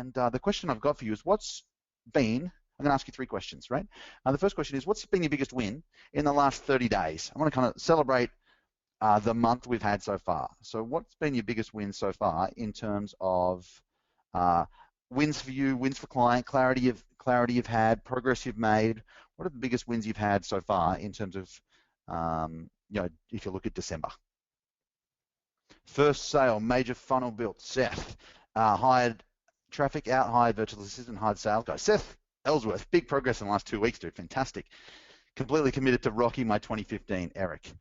And the question I've got for you is I'm going to ask you 3 questions, right? The first question is, what's been your biggest win in the last 30 days? I want to kind of celebrate the month we've had so far. So what's been your biggest win so far in terms of wins for you, wins for client, clarity you've had, progress you've made? What are the biggest wins you've had so far in terms of, if you look at December? First sale, major funnel built. Seth, hired traffic out, hired virtual assistant, hired sales guy. Seth Ellsworth, big progress in the last 2 weeks, dude. Fantastic. Completely committed to rocking my 2015. Eric.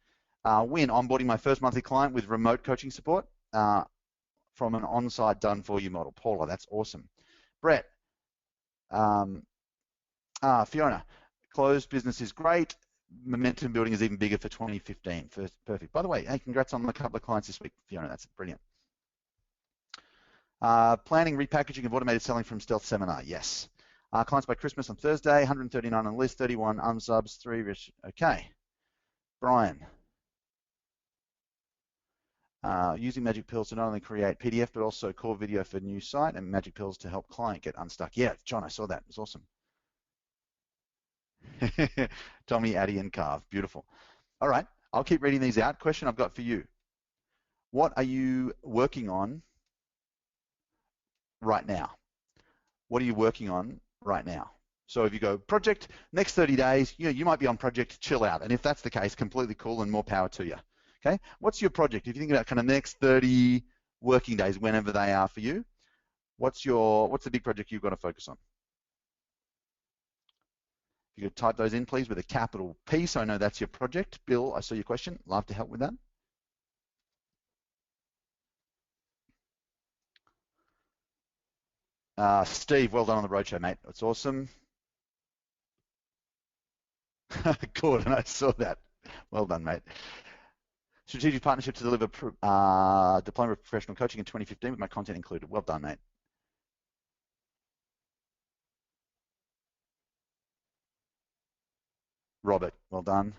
Win, onboarding my first monthly client with remote coaching support from an on-site done-for-you model. Paula, that's awesome. Brett. Fiona, closed business is great. Momentum building is even bigger for 2015. Perfect. By the way, hey, congrats on a couple of clients this week, Fiona. That's brilliant. Planning repackaging of automated selling from Stealth Seminar. Yes. Clients by Christmas on Thursday. 139 on the list. 31 unsubs. 3 rich. Okay. Brian. Using Magic Pills to not only create PDF but also core video for new site and Magic Pills to help client get unstuck. Yeah, John, I saw that. It was awesome. Tommy, Addy, and Carv. Beautiful. All right, I'll keep reading these out. Question I've got for you. What are you working on right now? What are you working on right now? So if you go project, next 30 days, you might be on project chill out. And if that's the case, completely cool and more power to you. Okay, what's your project? If you think about kind of next 30 working days, whenever they are for you, what's the big project you've got to focus on? If you could type those in, please, with a capital P, so I know that's your project. Bill, I saw your question. Love to help with that. Steve, well done on the roadshow, mate. That's awesome. Gordon, I saw that. Well done, mate. Strategic partnership to deliver diploma of professional coaching in 2015 with my content included. Well done, mate. Robert, well done.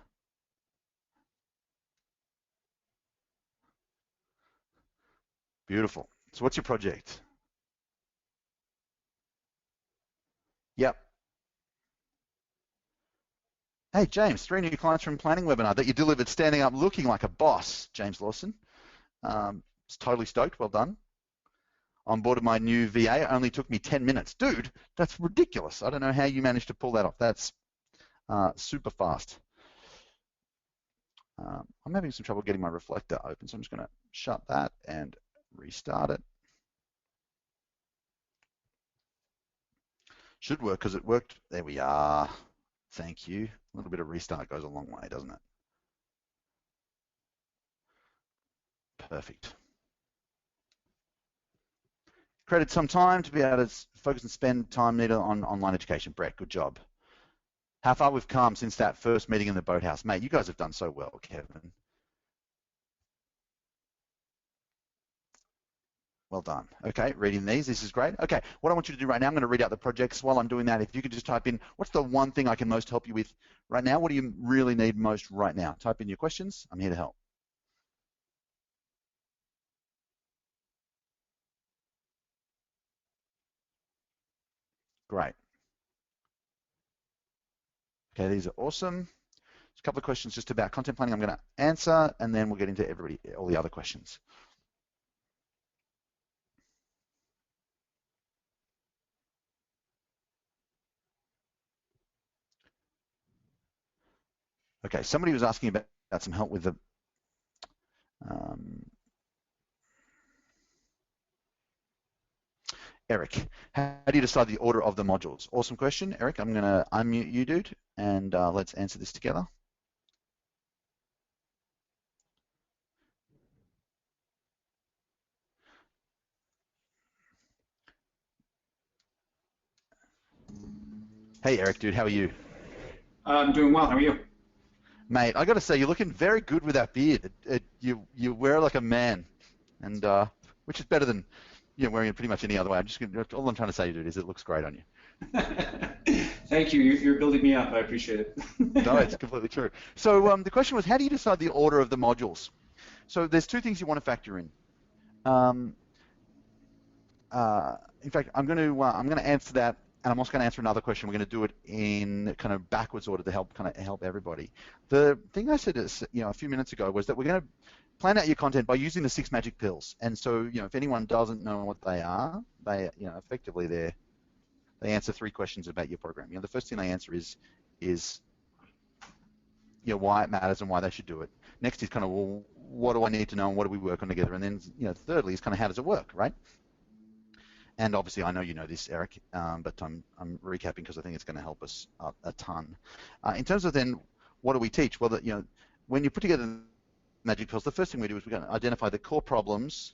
Beautiful. So what's your project? Yep. Hey, James, 3 new clients from planning webinar that you delivered standing up looking like a boss, James Lawson. It's totally stoked. Well done. Onboarded my new VA. Only took me 10 minutes. Dude, that's ridiculous. I don't know how you managed to pull that off. That's super fast. I'm having some trouble getting my reflector open, so I'm just going to shut that and restart it. Should work because it worked. There we are. Thank you. A little bit of restart goes a long way, doesn't it? Perfect. Created some time to be able to focus and spend time needed on online education. Brett, good job. How far we've come since that first meeting in the boathouse. Mate, you guys have done so well, Kevin. Well done. Okay, reading these. This is great. Okay, what I want you to do right now, I'm going to read out the projects. While I'm doing that, if you could just type in, what's the one thing I can most help you with right now? What do you really need most right now? Type in your questions. I'm here to help. Great. Okay, these are awesome. A couple of questions just about content planning I'm going to answer, and then we'll get into all the other questions. Okay, somebody was asking about some help with the Eric, how do you decide the order of the modules? Awesome question, Eric. I'm going to unmute you, dude, and let's answer this together. Hey, Eric, dude, how are you? I'm doing well. How are you? Mate, I got to say, you're looking very good with that beard. You wear it like a man, and which is better than wearing it pretty much any other way. All I'm trying to say, dude, is it looks great on you. Thank you. You're building me up. I appreciate it. No, it's completely true. So the question was, how do you decide the order of the modules? So there's 2 things you want to factor in. in fact, I'm going to answer that, and I'm also going to answer another question. We're going to do it in kind of backwards order to help everybody. The thing I said is, a few minutes ago was that we're going to plan out your content by using the 6 magic pills. And so, if anyone doesn't know what they are, they, effectively they answer 3 questions about your program. The first thing they answer is why it matters and why they should do it. Next is kind of, well, what do I need to know and what do we work on together? And then, thirdly is kind of how does it work, right? And obviously, I know you know this, Eric, but I'm recapping because I think it's going to help us a ton. In terms of then, what do we teach? Well, when you put together magic pills, the first thing we do is we're going to identify the core problems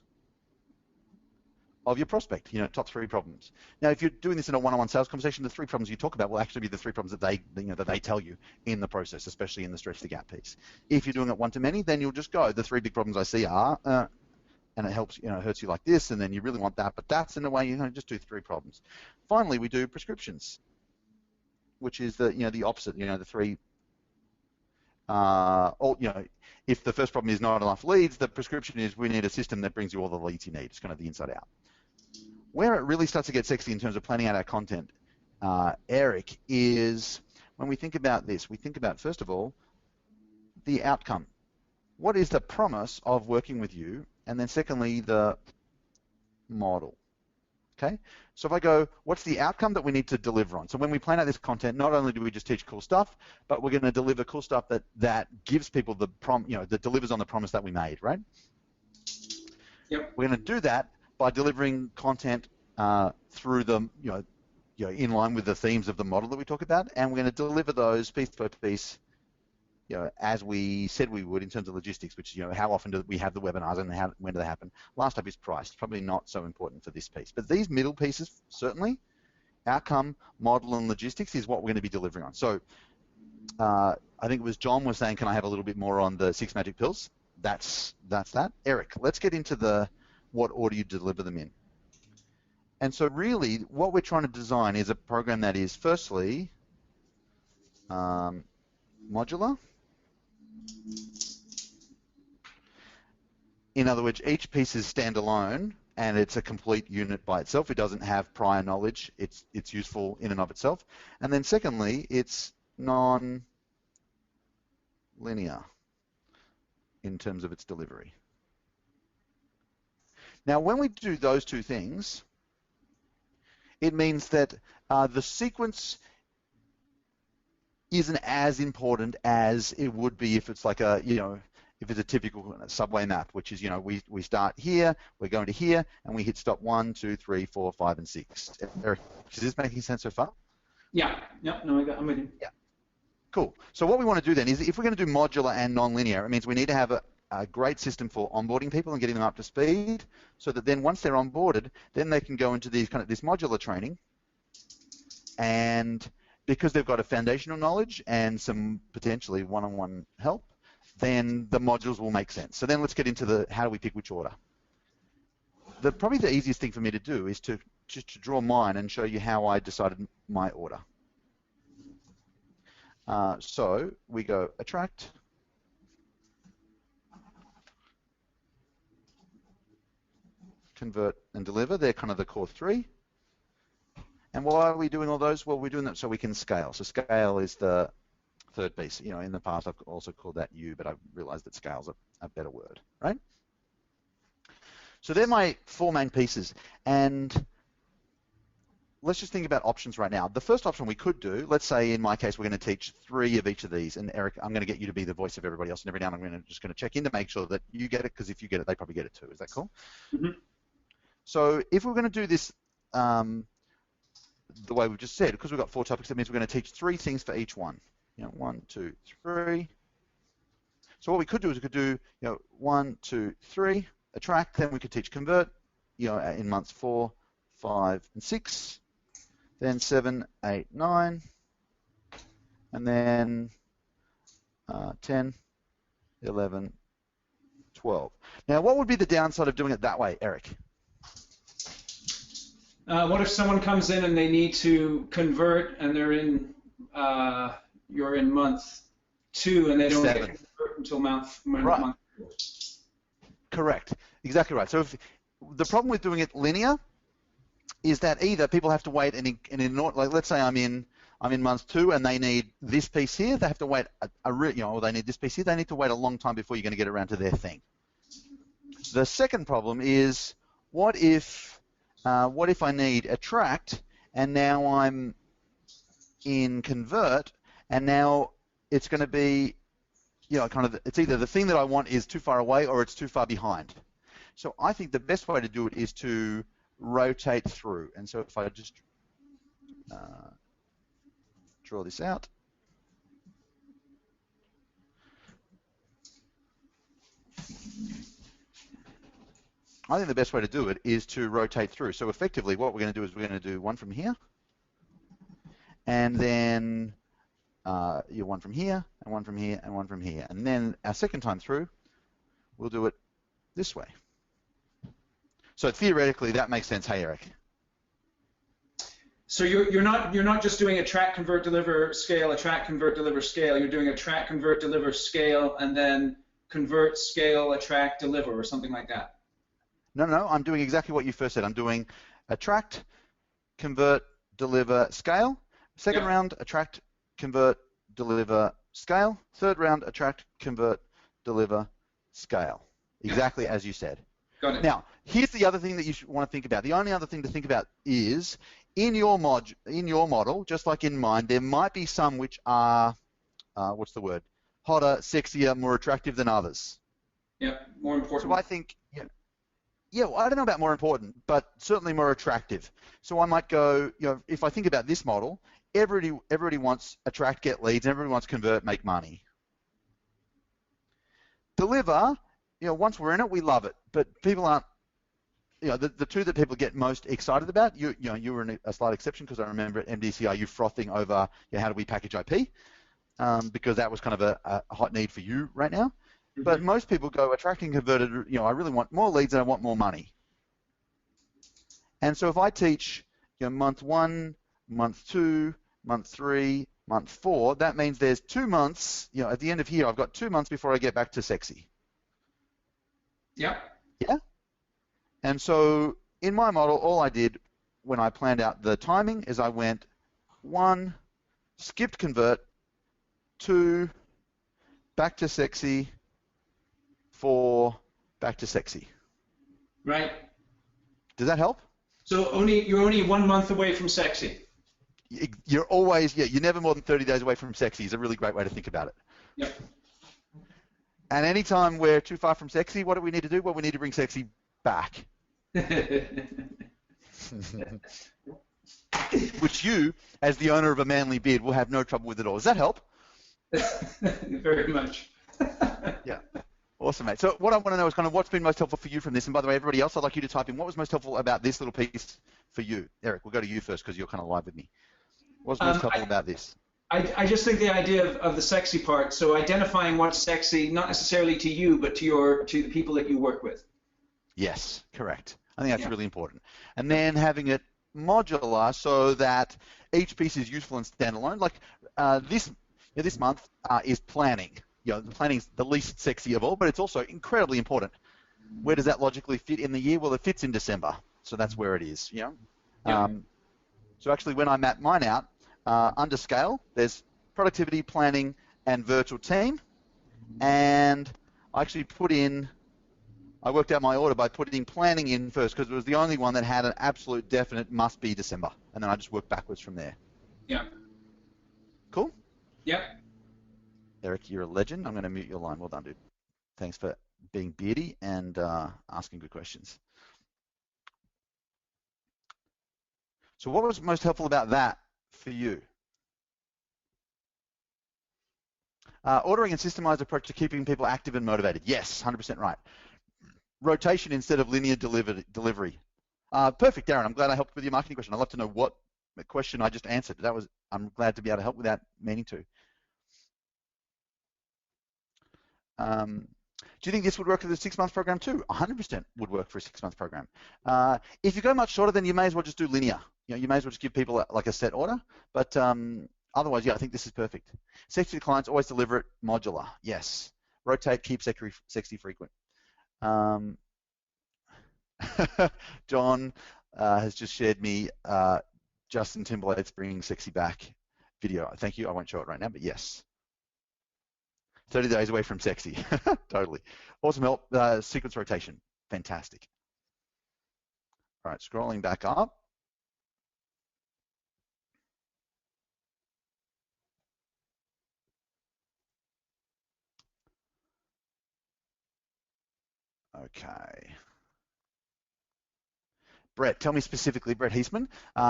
of your prospect. Top 3 problems. Now, if you're doing this in a one-on-one sales conversation, the 3 problems you talk about will actually be the 3 problems that they tell you in the process, especially in the stretch the gap piece. If you're doing it one-to-many, then you'll just go, the 3 big problems I see are. And it helps, it hurts you like this, and then you really want that, but that's in a way, just do 3 problems. Finally, we do prescriptions, which is the opposite, the 3, if the first problem is not enough leads, the prescription is we need a system that brings you all the leads you need. It's kind of the inside out. Where it really starts to get sexy in terms of planning out our content, Eric, is when we think about this, we think about, first of all, the outcome. What is the promise of working with you? And then secondly, the model. Okay, so if I go, what's the outcome that we need to deliver on? So when we plan out this content, not only do we just teach cool stuff, but we're going to deliver cool stuff that gives people the that delivers on the promise that we made, right? Yep. We're going to do that by delivering content through the in line with the themes of the model that we talk about, and we're going to deliver those piece by piece. As we said we would in terms of logistics, which how often do we have the webinars and when do they happen? Last up is price, probably not so important for this piece. But these middle pieces, certainly, outcome, model, and logistics is what we're going to be delivering on. So I think it was John was saying, can I have a little bit more on the 6 magic pills? That's that. Eric, let's get into what order you deliver them in. And so really, what we're trying to design is a program that is, firstly, modular. In other words, each piece is standalone and it's a complete unit by itself. It doesn't have prior knowledge. It's useful in and of itself. And then secondly, it's non-linear in terms of its delivery. Now, when we do those 2 things, it means that the sequence isn't as important as it would be if it's like if it's a typical subway map, which is, we start here, we're going to here, and we hit stop 1, 2, 3, 4, 5, and 6. Eric, is this making sense so far? Yeah. Yep. No, I'm with you. Yeah. Cool. So what we want to do then is, if we're going to do modular and non-linear, it means we need to have a great system for onboarding people and getting them up to speed, so that then once they're onboarded, then they can go into this modular training, and because they've got a foundational knowledge and some potentially one-on-one help, then the modules will make sense. So then let's get into how do we pick which order. Probably the easiest thing for me to do is to draw mine and show you how I decided my order. So we go attract, convert, and deliver. They're kind of the core 3. And why are we doing all those? Well, we're doing that so we can scale. So scale is the 3rd piece. In the past, I've also called that U, but I've realized that scale's a better word, right? So they're my 4 main pieces. And let's just think about options right now. The first option we could do, let's say in my case, we're going to teach 3 of each of these. And Eric, I'm going to get you to be the voice of everybody else. And every now and then I'm just going to check in to make sure that you get it, because if you get it, they probably get it too. Is that cool? Mm-hmm. So if we're going to do this the way we've just said, because we've got 4 topics, that means we're going to teach 3 things for each one. 1, 2, 3. So what we could do is we could do 1, 2, 3, attract. Then we could teach convert, in months 4, 5, and 6. Then 7, 8, 9, and then 10, 11, 12. Now, what would be the downside of doing it that way, Eric? What if someone comes in and they need to convert and they're you're in month 2 and they don't 7. get to convert until month Right. month 4? Correct. Exactly right. So the problem with doing it linear is that either people have to wait like let's say I'm in month 2 and they need this piece here, they have to wait or they need this piece here, they need to wait a long time before you're going to get around to their thing. The second problem is, what if I need attract and now I'm in convert and now it's going to be, it's either the thing that I want is too far away or it's too far behind. So I think the best way to do it is to rotate through. And so if I just draw this out, I think the best way to do it is to rotate through. So effectively what we're going to do is we're going to do one from here, and then one from here, and one from here, and one from here. And then our second time through, we'll do it this way. So theoretically, that makes sense. Hey, Eric. So you're not just doing attract, convert, deliver, scale, attract, convert, deliver, scale. You're doing attract, convert, deliver, scale, and then convert, scale, attract, deliver, or something like that. No, I'm doing exactly what you first said. I'm doing attract, convert, deliver, scale. Second round, attract, convert, deliver, scale. Third round, attract, convert, deliver, scale. Exactly as you said. Got it. Now, here's the other thing that you should want to think about. The only other thing to think about is in your model, just like in mine, there might be some which are, what's the word? Hotter, sexier, more attractive than others. Yeah, more important. So I think, well, I don't know about more important, but certainly more attractive. So I might go, if I think about this model, everybody wants attract, get leads, and everybody wants convert, make money. Deliver, once we're in it, we love it, but people aren't, the two that people get most excited about, you were a slight exception because I remember at MDCI you frothing over how do we package IP, because that was kind of a hot need for you right now. Mm-hmm. But most people go attracting converted, I really want more leads and I want more money. And so if I teach month 1, month 2, month 3, month 4, that means there's 2 months, at the end of here I've got 2 months before I get back to sexy. Yeah. Yeah? And so in my model, all I did when I planned out the timing is I went 1, skipped convert, 2, back to sexy, 4, back to sexy. Right. Does that help? So you're only 1 month away from sexy. You're always, you're never more than 30 days away from sexy is a really great way to think about it. Yep. And anytime we're too far from sexy, what do we need to do? Well, we need to bring sexy back. Which you, as the owner of a manly beard, will have no trouble with at all. Does that help? Very much. Yeah. Awesome, mate. So what I want to know is kind of what's been most helpful for you from this. And by the way, everybody else, I'd like you to type in what was most helpful about this little piece for you. Eric, we'll go to you first because you're kind of live with me. What's most helpful about this? I just think the idea of the sexy part, so identifying what's sexy, not necessarily to you, but to the people that you work with. Yes, correct. I think that's really important. And then having it modular so that each piece is useful and standalone. Like this month is planning. The planning's the least sexy of all, but it's also incredibly important. Where does that logically fit in the year? Well, it fits in December, so that's where it is. Yeah. So actually, when I map mine out, under scale, there's productivity, planning, and virtual team, and I actually I worked out my order by putting planning in first because it was the only one that had an absolute definite must be December, and then I just worked backwards from there. Yeah. Cool? Yep. Eric, you're a legend. I'm going to mute your line. Well done, dude. Thanks for being beardy and asking good questions. So what was most helpful about that for you? Ordering and systemized approach to keeping people active and motivated. Yes, 100% right. Rotation instead of linear delivery. Perfect, Darren. I'm glad I helped with your marketing question. I'd love to know what the question I just answered. I'm glad to be able to help without meaning to. Do you think this would work for the 6-month program too? 100% would work for a 6-month program. If you go much shorter, then you may as well just do linear. You may as well just give people like a set order. But otherwise, yeah, I think this is perfect. Sexy clients always deliver it modular. Yes. Rotate, keep sexy frequent. John, has just shared me Justin Timberlake's Bringing Sexy Back video. Thank you. I won't show it right now, but yes. 30 days away from sexy. Totally. Awesome help. Sequence rotation. Fantastic. All right, scrolling back up. Okay. Brett, tell me specifically, Brett Heisman,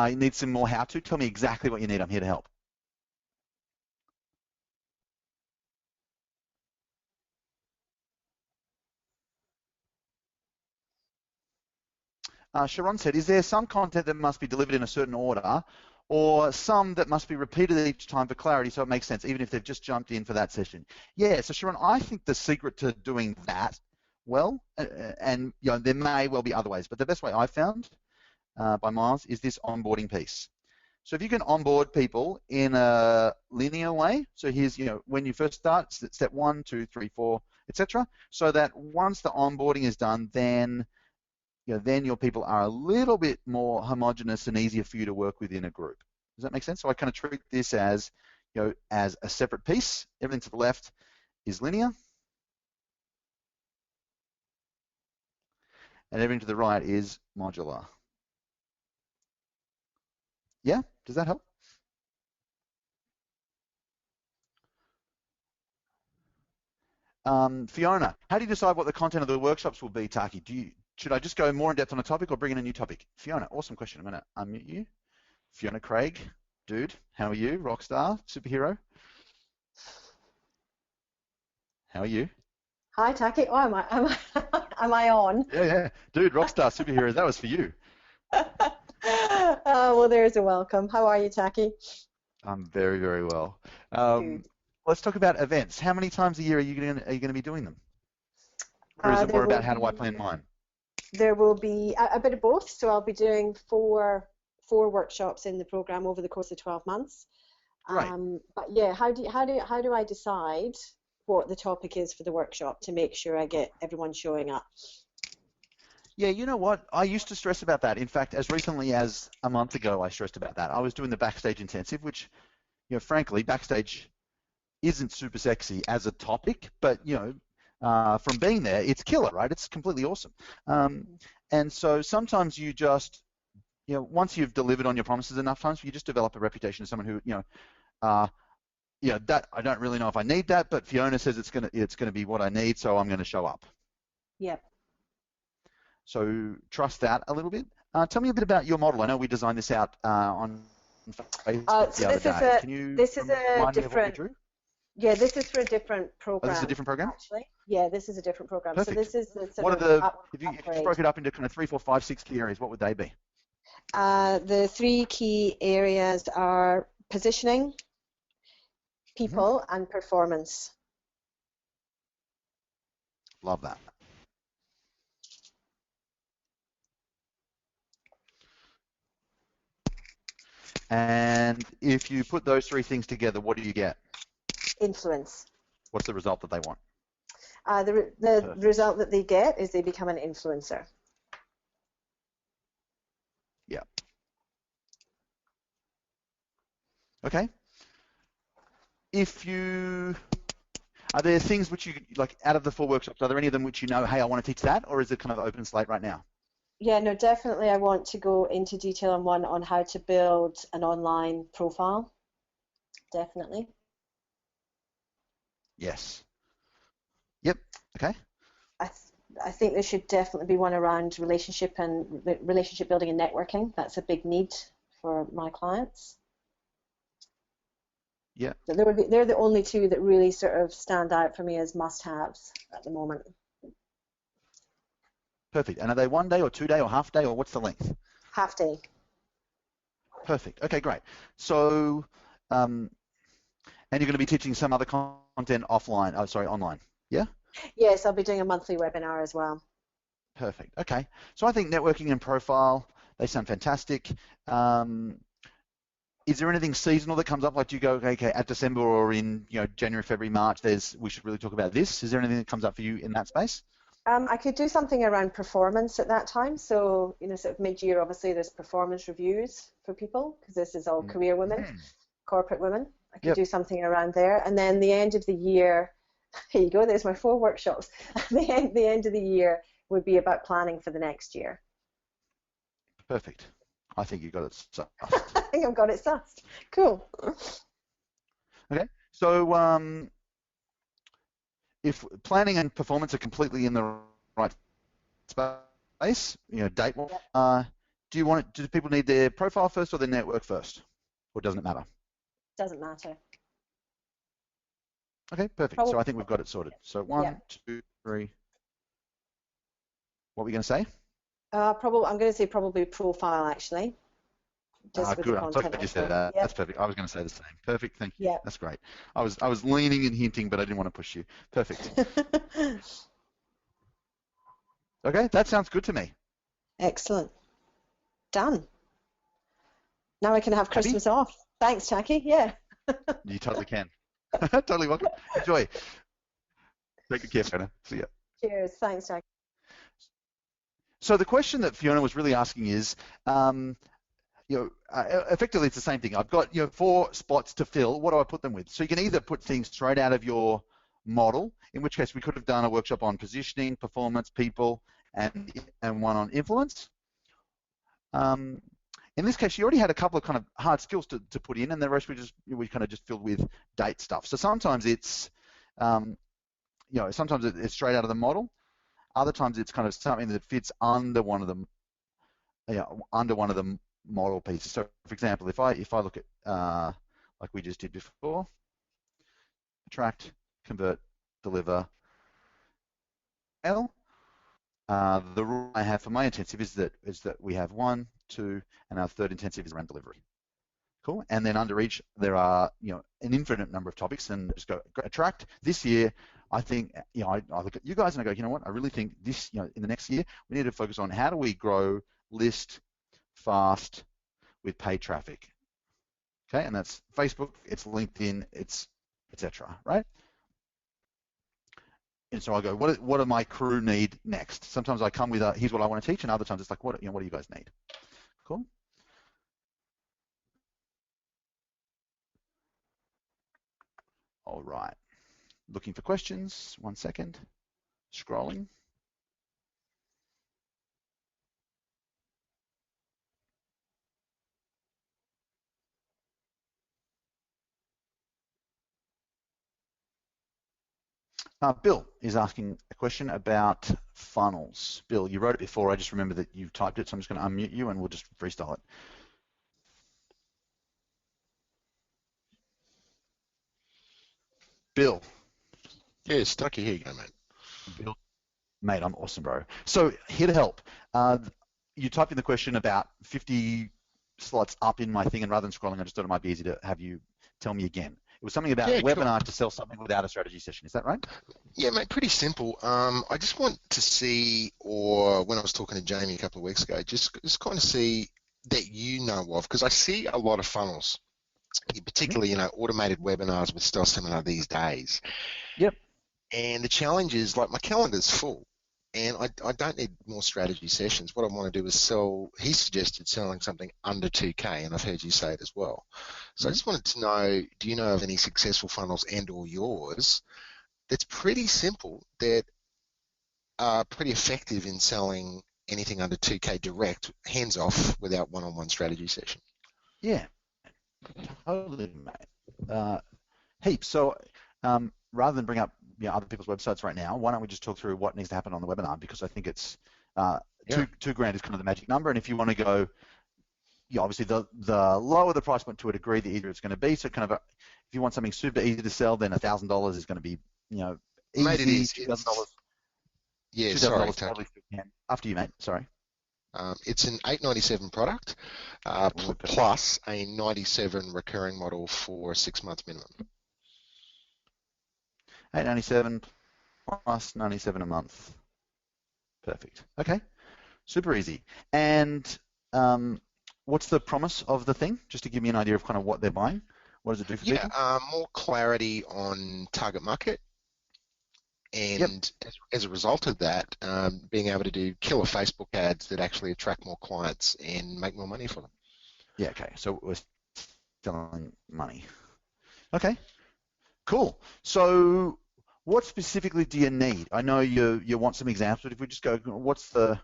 you need some more how-to. Tell me exactly what you need. I'm here to help. Sharon said, is there some content that must be delivered in a certain order or some that must be repeated each time for clarity so it makes sense, even if they've just jumped in for that session? Yeah, so Sharon, I think the secret to doing that well, and you know, there may well be other ways, but the best way I found by Miles is this onboarding piece. So if you can onboard people in a linear way, so here's, you know, when you first start, step 1, 2, 3, 4, etc., so that once the onboarding is done, then you know, then your people are a little bit more homogenous and easier for you to work with in a group. Does that make sense? So I kind of treat this as, you know, as a separate piece. Everything to the left is linear, and everything to the right is modular. Yeah, does that help? Fiona, how do you decide what the content of the workshops will be, Taki? Should I just go more in depth on a topic or bring in a new topic? Fiona, awesome question. I'm going to unmute you. Fiona Craig, dude, how are you? Rockstar, superhero. How are you? Hi, Taki. Oh, am I on? Yeah. Dude, rockstar, superhero, that was for you. Well, there's a welcome. How are you, Taki? I'm very, very well. Good. Let's talk about events. How many times a year are you going to be doing them? Or is it There more about will how do I be plan mine? there will be a bit of both. So I'll be doing four workshops in the program over the course of 12 months. Great. But yeah, how do I decide what the topic is for the workshop to make sure I get everyone showing up? Yeah, you know what? I used to stress about that. In fact, as recently as a month ago, I stressed about that. I was doing the Backstage Intensive, which, you know, frankly, Backstage isn't super sexy as a topic, but, you know, from being there, it's killer, right? It's completely awesome. And so sometimes you just, you know, once you've delivered on your promises enough times, you just develop a reputation as someone who, that I don't really know if I need that, but Fiona says it's gonna be what I need, so I'm gonna show up. Yep. So trust that a little bit. Tell me a bit about your model. I know we designed this out on Facebook So the other day. Can you this is a remind me of what we different. drew? Yeah, this is for a different Oh, program. this is a different program? Actually. Yeah, this is a different program. Perfect. So this is the What sort are of if you just upgrade. broke it up into kind of 3, 4, 5, 6 key areas, what would they be? The three key areas are positioning, people, and performance. Love that. And if you put those three things together, what do you get? Influence. What's the result that they want? The result that they get is they become an influencer. Yeah. Okay. Are there things which you, like out of the 4 workshops, are there any of them which you know, hey, I want to teach that, or is it kind of open slate right now? Yeah, no, definitely I want to go into detail on one on how to build an online profile. Definitely. Yes. Yep. Okay. I think there should definitely be one around relationship building and networking. That's a big need for my clients. Yeah. So they're the only two that really sort of stand out for me as must-haves at the moment. Perfect. And are they 1 day or 2 day or half day, or what's the length? Half day. Perfect. Okay, great. So, and you're going to be teaching some other content offline. Oh, sorry, online. Yeah. Yes, I'll be doing a monthly webinar as well. Perfect. Okay. So I think networking and profile, they sound fantastic. Is there anything seasonal that comes up? Like, do you go, okay, at December or in, you know, January, February, March, we should really talk about this? Is there anything that comes up for you in that space? I could do something around performance at that time. So, sort of mid-year, obviously, there's performance reviews for people because this is all career women, Mm. corporate women. I could Yep. do something around there. And then the end of the year, here you go, there's my 4 workshops. The end of the year would be about planning for the next year. Perfect. I think you got it sussed. I think I've got it sussed. Cool. Okay. So if planning and performance are completely in the right space, date, Yep. do people need their profile first or their network first? Or doesn't it matter? Doesn't matter. Okay, perfect. So I think we've got it sorted. So Yeah. 1, 2, 3. What were we going to say? I'm going to say probably profile actually. Just with Good. the I'm so content glad you said info. that. Yep. That's perfect. I was going to say the same. Perfect. Thank you. Yep. That's great. I was leaning and hinting, but I didn't want to push you. Perfect. Okay, that sounds good to me. Excellent. Done. Now I can have Happy? Christmas off. Thanks, Jackie. Yeah. You totally can. Totally welcome. Enjoy. Take good care, Fiona. See ya. Cheers. Thanks, Jackie. So the question that Fiona was really asking is, effectively it's the same thing. I've got 4 spots to fill. What do I put them with? So you can either put things straight out of your model, in which case we could have done a workshop on positioning, performance, people, and one on influence. In this case, you already had a couple of kind of hard skills to put in, and the rest we kind of just filled with date stuff. So sometimes it's sometimes it's straight out of the model. Other times it's kind of something that fits under one of them, under one of the model pieces. So, for example, if I look at like we just did before, attract, convert, deliver, L. The rule I have for my intensive is that we have 1, 2, and our third intensive is around delivery. Cool. And then under each there are an infinite number of topics, and just go attract. This year, I think I look at you guys and I go, you know what? I really think this in the next year we need to focus on how do we grow list fast with paid traffic. Okay, and that's Facebook, it's LinkedIn, it's etc. Right? And so I go, what do my crew need next? Sometimes I come with here's what I want to teach, and other times it's like, what do you guys need? Cool. All right. Looking for questions. 1 second. Scrolling. Bill is asking a question about funnels. Bill, you wrote it before. I just remember that you typed it, so I'm just going to unmute you and we'll just freestyle it. Bill. Yeah, Stucky, here you go, mate. Bill. Mate, I'm awesome, bro. So here to help. You typed in the question about 50 slots up in my thing, and rather than scrolling, I just thought it might be easy to have you tell me again. It was something about webinar to sell something without a strategy session. Is that right? Yeah, mate, pretty simple. I just want to see, or when I was talking to Jamie a couple of weeks ago, just kind of see that you know of, because I see a lot of funnels, particularly, automated webinars with Stealth Seminar these days. Yep. And the challenge is, like, my calendar's full, and I don't need more strategy sessions. What I want to do is sell, he suggested selling something under 2K, and I've heard you say it as well. So I just wanted to know, do you know of any successful funnels and or yours that's pretty simple, that are pretty effective in selling anything under 2K direct, hands off, without one-on-one strategy session? Yeah, totally, mate. Heaps. So rather than bring up other people's websites right now, why don't we just talk through what needs to happen on the webinar? Because I think it's $2,000 is kind of the magic number, and if you want to go, obviously the lower the price point to a degree, the easier it's going to be. So kind of if you want something super easy to sell, then $1,000 is going to be easy. Mate, it is. $2,000. Yeah, sorry. Probably still can. After you, mate. Sorry. It's an $897 product plus a $97 recurring model for a 6-month minimum. $897 plus $97 a month. Perfect. Okay. Super easy. And what's the promise of the thing? Just to give me an idea of kind of what they're buying. What does it do for people? More clarity on target market. And as a result of that, being able to do killer Facebook ads that actually attract more clients and make more money for them. Yeah, okay. So we're selling money. Okay, cool. So what specifically do you need? I know you want some examples, but if we just go, what's the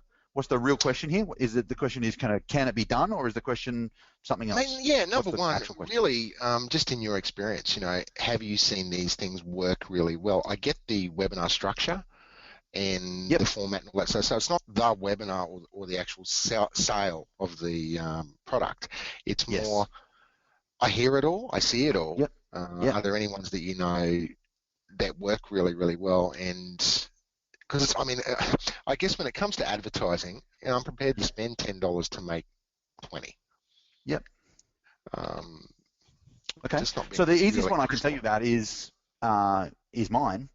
real question here? Is it the question is can it be done, or is the question something else? Yeah, number What's the one, actual question? really, just in your experience, have you seen these things work really well? I get the webinar structure and the format and all that. So it's not the webinar or the actual sale of the product. It's more, I hear it all, I see it all. Are there any ones that you know that work really, really well? And because I guess when it comes to advertising, I'm prepared to spend $10 to make 20. Yep. Okay. Just not being So the easiest really one I can tell you about is mine.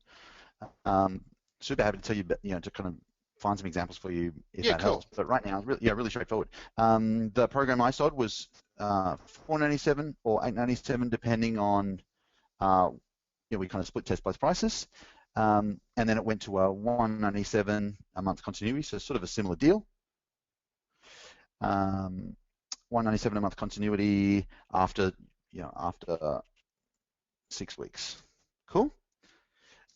Super happy to tell you, to kind of find some examples for you if that helps. But right now, really straightforward. The program I sold was $497 or $897, depending on, we kind of split test both prices. And then it went to a $197 a month continuity, so sort of a similar deal. $197 a month continuity after 6 weeks. Cool.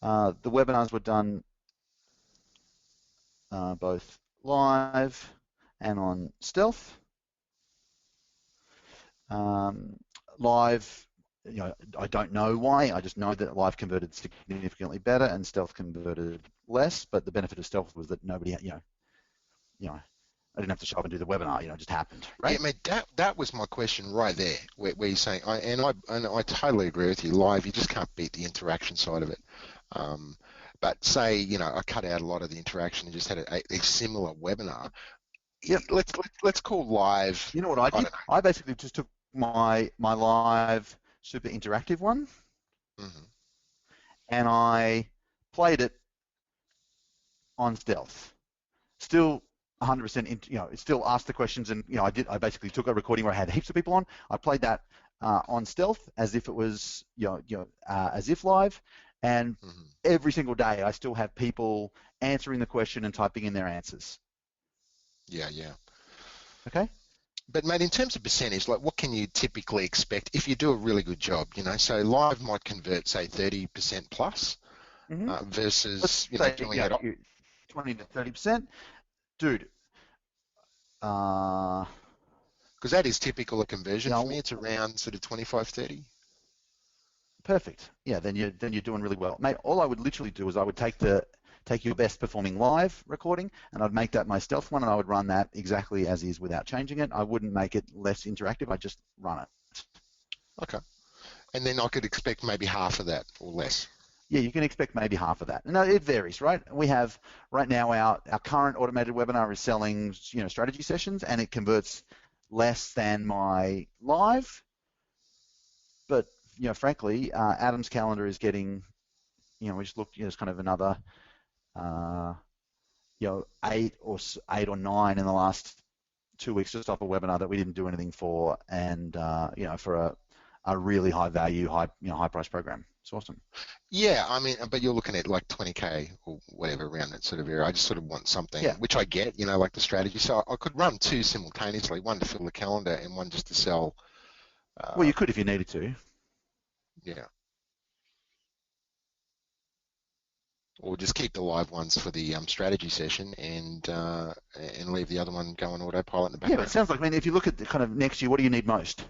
The webinars were done both live and on Stealth. Live, I don't know why. I just know that live converted significantly better and Stealth converted less. But the benefit of Stealth was that nobody, I didn't have to show up and do the webinar. It just happened, right? Yeah, mate, that was my question right there, where you're saying, I totally agree with you. Live, you just can't beat the interaction side of it. But say, I cut out a lot of the interaction and just had a similar webinar. Yep. Let's call live. You know what I did? I basically just took my live super interactive one, and I played it on Stealth. Still 100%, it still asked the questions, and I basically took a recording where I had heaps of people on. I played that on Stealth as if it was, as if live, and every single day I still have people answering the question and typing in their answers. Yeah. Okay. But mate, in terms of percentage, like what can you typically expect if you do a really good job? So live might convert, say, 30% plus versus doing it 20 to 30%, dude. Because that is typical of conversion for me. It's around sort of 25-30. Perfect. Yeah, then you're doing really well, mate. All I would literally do is I would take your best performing live recording and I'd make that my Stealth one, and I would run that exactly as is without changing it. I wouldn't make it less interactive. I just run it. Okay. And then I could expect maybe half of that or less. Yeah, you can expect maybe half of that. No, it varies, right? We have right now our current automated webinar is selling, strategy sessions, and it converts less than my live. But frankly, Adam's calendar is getting, we just looked, it's kind of another, 8 or 9 in the last 2 weeks just off a webinar that we didn't do anything for, and for a really high value, high price program. It's awesome. Yeah, but you're looking at like 20K or whatever around that sort of area. I just sort of want something, which I get, like the strategy. So I could run 2 simultaneously, one to fill the calendar and one just to sell. Well, you could if you needed to. Yeah. Or just keep the live ones for the strategy session and leave the other one go on autopilot in the background. Yeah, but it sounds like, if you look at the kind of next year, what do you need most?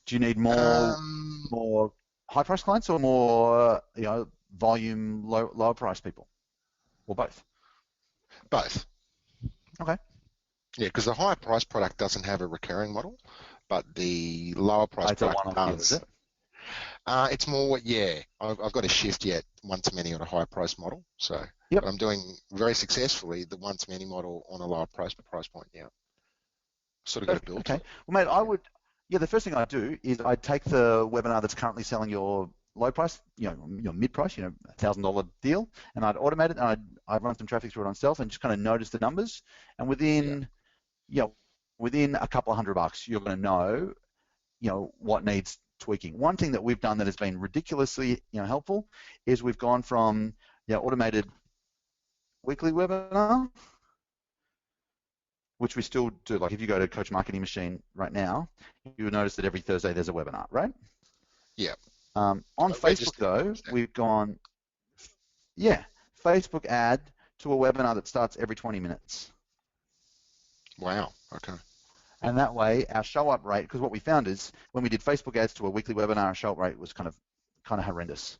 Do you need more high price clients or more volume lower price people, or both? Both. Okay. Yeah, because the higher price product doesn't have a recurring model, but the lower price product does. It's more, I've got a shift yet one-to-many on a high price model. So, but I'm doing very successfully the one-to-many model on a lower price point. Yeah, sort of got to build. Okay. Well, mate, the first thing I do is I take the webinar that's currently selling your low price, your mid price, $1,000 deal, and I'd automate it, and I'd run some traffic through it on Stealth and just kind of notice the numbers, and within a couple of $100, you're going to know, what needs tweaking. One thing that we've done that has been ridiculously helpful is we've gone from automated weekly webinar, which we still do. Like if you go to Coach Marketing Machine right now, you'll notice that every Thursday there's a webinar, right? Yeah. On Facebook though, we've gone, Facebook ad to a webinar that starts every 20 minutes. Wow. Okay. And that way, our show-up rate, because what we found is when we did Facebook ads to a weekly webinar, our show-up rate was kind of horrendous.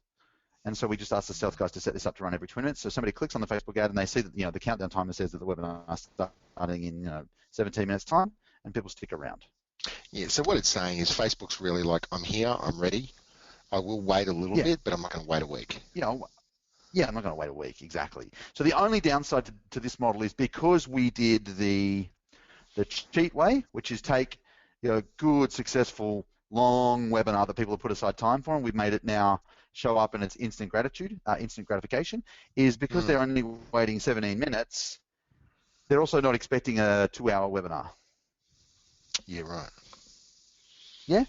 And so we just asked the sales guys to set this up to run every 20 minutes. So somebody clicks on the Facebook ad and they see that the countdown timer says that the webinar is starting in 17 minutes time, and people stick around. Yeah. So what it's saying is Facebook's really like, I'm here, I'm ready. I will wait a little bit, but I'm not going to wait a week. I'm not going to wait a week, exactly. So the only downside to this model is because we did the cheat way, which is take good, successful, long webinar that people have put aside time for, and we've made it now show up and it's instant gratification, is because they're only waiting 17 minutes, they're also not expecting a 2-hour webinar. Yeah, right. Yeah?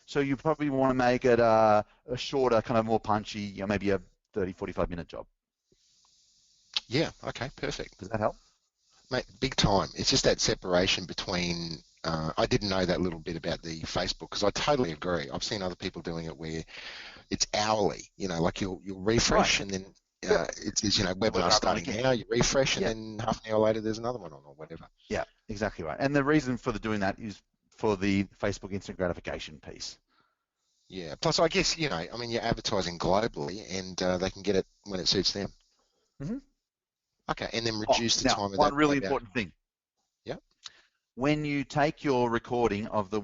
So you probably want to make it a shorter, kind of more punchy, maybe a 30, 45-minute job. Yeah, okay, perfect. Does that help? Mate, big time. It's just that separation between, I didn't know that little bit about the Facebook, because I totally agree. I've seen other people doing it where it's hourly, like you'll refresh and then it says, webinar starting now, you refresh and then half an hour later there's another one on or whatever. Yeah, exactly right. And the reason for doing that is for the Facebook instant gratification piece. Yeah, plus I guess, you're advertising globally and they can get it when it suits them. Mm-hmm. Okay, and then reduce the time of that. One really important thing. Yep. When you take your recording of the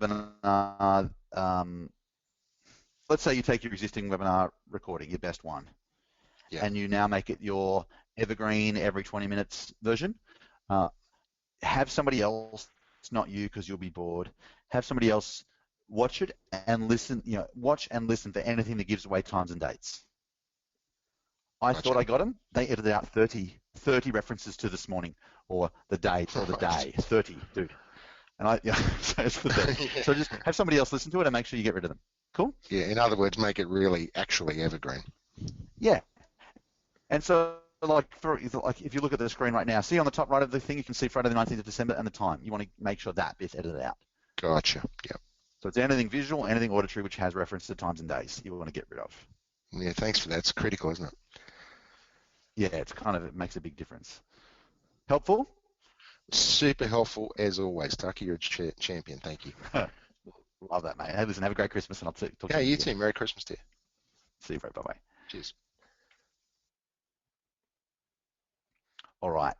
webinar, let's say you take your existing webinar recording, your best one, and you now make it your evergreen every 20 minutes version, have somebody else, it's not you because you'll be bored, have somebody else watch it and listen, watch and listen for anything that gives away times and dates. I thought I got them. They edited out 30 references to this morning, or the date, or the day. 30, dude. And so it's for 30. So just have somebody else listen to it and make sure you get rid of them. Cool? Yeah, in other words, make it really actually evergreen. Yeah. And so, if you look at the screen right now, see on the top right of the thing, you can see Friday the 19th of December and the time. You want to make sure that bit's edited out. Gotcha. Yep. So it's anything visual, anything auditory which has reference to times and days you want to get rid of. Yeah, thanks for that. It's critical, isn't it? Yeah, it makes a big difference. Helpful? Super helpful as always. Taki, you're a champion. Thank you. Love that, mate. Hey, listen, have a great Christmas, and I'll talk to you. Yeah, you too. Merry Christmas to you. See you, bro. Bye-bye. Cheers. All right.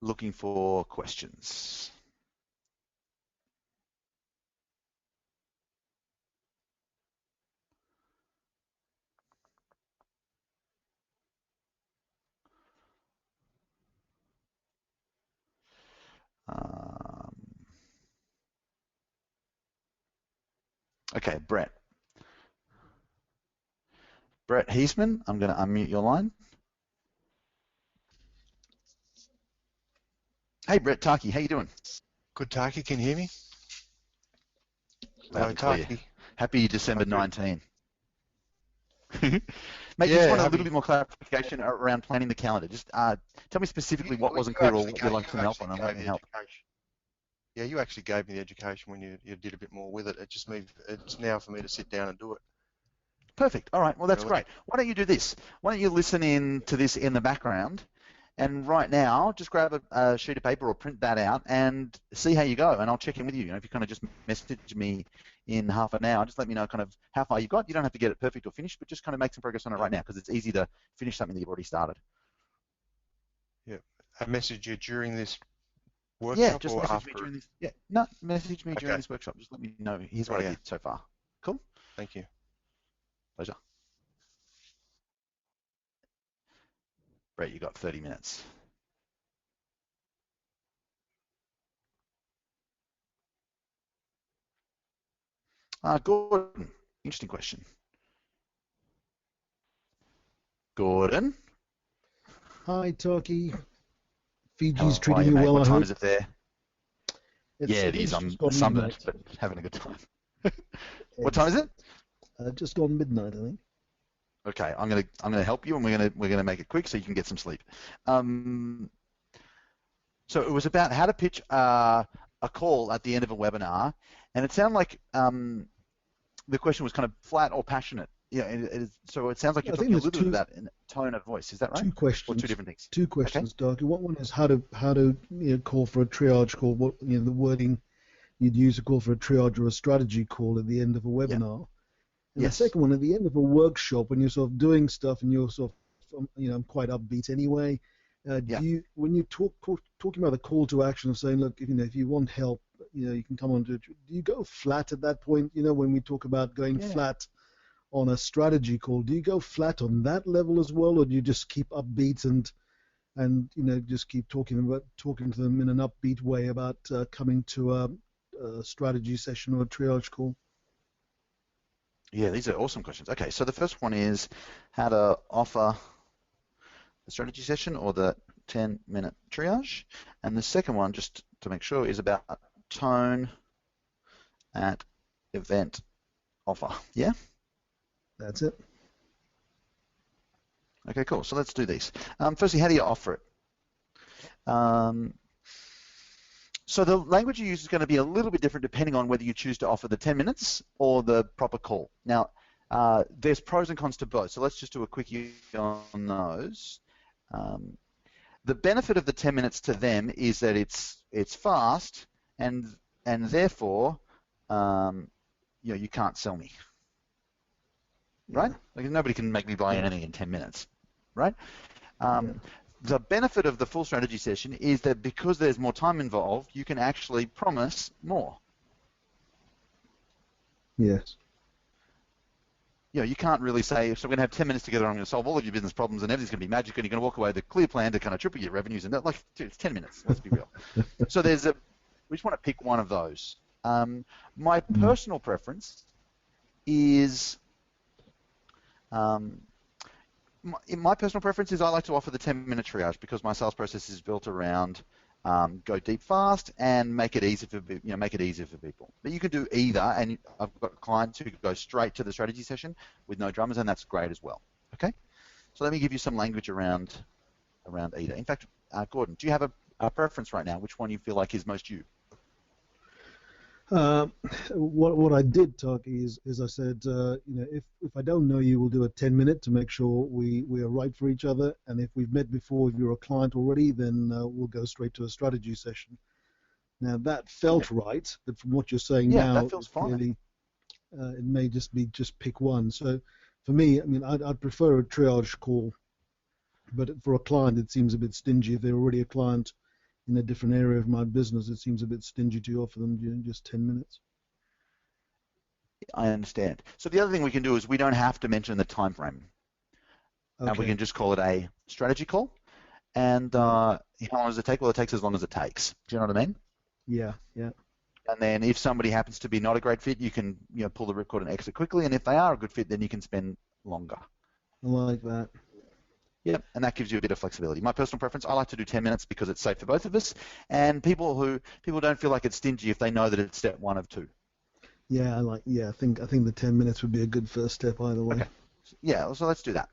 Looking for questions. Okay, Brett. Brett Heisman, I'm going to unmute your line. Hey, Brett, Taki, how you doing? Good, Taki. Can you hear me? Loud and clear. Taki. Happy December 19. Mate, just want a little bit more clarification around planning the calendar. Just tell me specifically what wasn't clear or what you'd like some help on, and I can help. Yeah, you actually gave me the education when you did a bit more with it. It's now for me to sit down and do it. Perfect. All right. Well, that's great. Why don't you do this? Why don't you listen in to this in the background, and right now just grab a sheet of paper or print that out and see how you go, and I'll check in with you. If you kind of just message me in half an hour, just let me know kind of how far you got. You don't have to get it perfect or finished, but just kind of make some progress on it right now, because it's easy to finish something that you've already started. Yeah. I message you during this workshop, yeah, just or message after? me during this. Yeah, no, message me during this workshop. Just let me know. Here's what I did so far. Cool. Thank you. Pleasure. Brett, you got 30 minutes. Gordon, interesting question. Gordon. Hi, Taki. How Fiji's are treating you, you mate? well, What I time hope. is it there? Yeah, it is. I'm sunburnt, but having a good time. What time is it? Just on midnight, I think. Okay, I'm gonna help you, and we're gonna make it quick so you can get some sleep. So it was about how to pitch a call at the end of a webinar, and it sounded like the question was kind of flat or passionate. Yeah, so it sounds like you're I think talking a there's little bit about in tone of voice. Is that right? two Or questions. two different things? Two questions, Darky. One is how to call for a triage call. What the wording you'd use to call for a triage or a strategy call at the end of a webinar. And Yes. the second one, at the end of a workshop, when you're sort of doing stuff and you're sort of, I'm quite upbeat anyway. Do you, when you talking about the call to action of saying, look, if you want help, you can come on to it. Do you go flat at that point? When we talk about going flat on a strategy call, do you go flat on that level as well, or do you just keep upbeat and just keep talking to them in an upbeat way about coming to a strategy session or a triage call? Yeah, these are awesome questions. Okay, so the first one is how to offer the strategy session or the 10-minute triage, and the second one, just to make sure, is about tone at event offer. Yeah? That's it. Okay, cool. So let's do these. Firstly, how do you offer it? So the language you use is going to be a little bit different depending on whether you choose to offer the 10 minutes or the proper call. Now, there's pros and cons to both, so let's just do a quickie on those. The benefit of the 10 minutes to them is that it's fast, and therefore, you can't sell me, right? Like nobody can make me buy anything in 10 minutes, right? The benefit of the full strategy session is that because there's more time involved, you can actually promise more. Yes. You can't really say, so we're going to have 10 minutes together, I'm going to solve all of your business problems and everything's going to be magic and you're going to walk away with a clear plan to kind of triple your revenues and that, like, dude, it's 10 minutes, let's be real. So we just want to pick one of those. My personal preference is, my personal preference is I like to offer the 10-minute triage because my sales process is built around go deep fast and make it easy for people. But you can do either, and I've got clients who go straight to the strategy session with no dramas, and that's great as well. Okay, so let me give you some language around either. In fact, Gordon, do you have a preference right now? Which one you feel like is most you? What I did, Taki, is I said, if I don't know you, we'll do a 10-minute to make sure we are right for each other. And if we've met before, if you're a client already, then we'll go straight to a strategy session. Now that felt right, but from what you're saying now, that feels fine. Clearly, it may just pick one. So for me, I'd prefer a triage call, but for a client, it seems a bit stingy. If they're already a client in a different area of my business, it seems a bit stingy to offer them just 10 minutes. I understand. So the other thing we can do is we don't have to mention the time frame. Okay. And we can just call it a strategy call. And how long does it take? Well, it takes as long as it takes. Do you know what I mean? Yeah. And then if somebody happens to be not a great fit, you can pull the ripcord and exit quickly. And if they are a good fit, then you can spend longer. I like that. Yep, and that gives you a bit of flexibility. My personal preference, I like to do 10 minutes because it's safe for both of us, and people don't feel like it's stingy if they know that it's step one of two. Yeah, I think the 10 minutes would be a good first step either way. Okay. Yeah, so let's do that.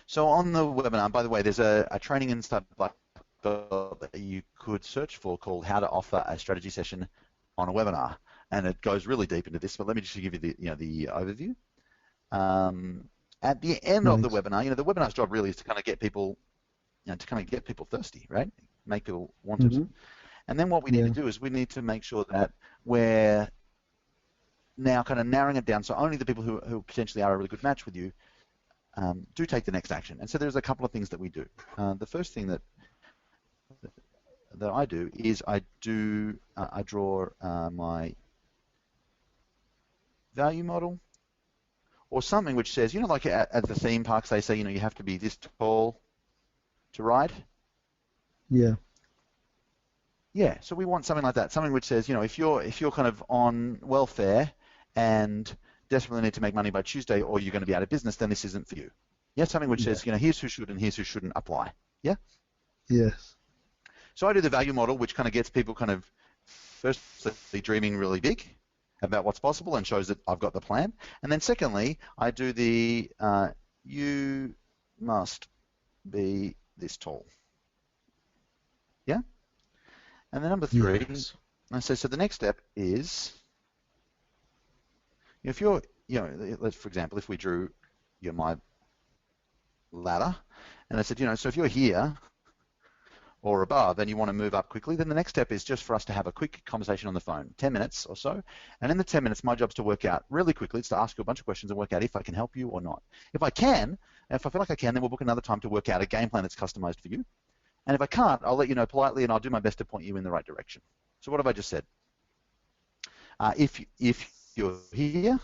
So on the webinar, by the way, there's a training inside Blackbelt that you could search for called How to Offer a Strategy Session on a Webinar, and it goes really deep into this. But let me just give you the overview. At the end of the webinar, the webinar's job really is to kind of get people, thirsty, right? Make people want it. And then what we need to do is we need to make sure that we're now kind of narrowing it down so only the people who potentially are a really good match with you do take the next action. And so there's a couple of things that we do. The first thing that I do is I draw my value model, or something which says, like at the theme parks, they say, you have to be this tall to ride. Yeah. Yeah, so we want something like that, something which says, if you're kind of on welfare and desperately need to make money by Tuesday, or you're going to be out of business, then this isn't for you. Yeah, something which says, here's who should and here's who shouldn't apply. Yeah. Yes. So I do the value model, which kind of gets people kind of firstly dreaming really big, about what's possible and shows that I've got the plan. And then secondly, I do the you must be this tall. Yeah? And then number 3, Yes. I say, so the next step is, if you're, let's, for example, if we drew my ladder, and I said, so if you're here or above and you want to move up quickly, then the next step is just for us to have a quick conversation on the phone, 10 minutes or so. And in the 10 minutes, my job's to work out really quickly, it's to ask you a bunch of questions and work out if I can help you or not. If I can, if I feel like I can, then we'll book another time to work out a game plan that's customized for you. And if I can't, I'll let you know politely and I'll do my best to point you in the right direction. So what have I just said? If you're here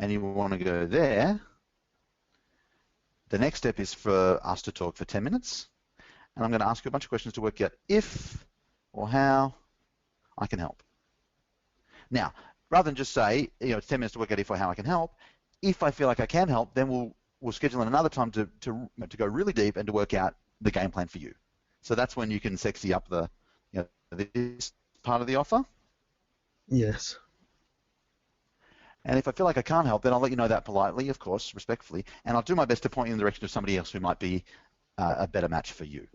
and you want to go there, the next step is for us to talk for 10 minutes. And I'm going to ask you a bunch of questions to work out if or how I can help. Now, rather than just say, it's 10 minutes to work out if or how I can help, if I feel like I can help, then we'll schedule in another time to go really deep and to work out the game plan for you. So that's when you can sexy up this part of the offer. Yes. And if I feel like I can't help, then I'll let you know that politely, of course, respectfully, and I'll do my best to point you in the direction of somebody else who might be a better match for you.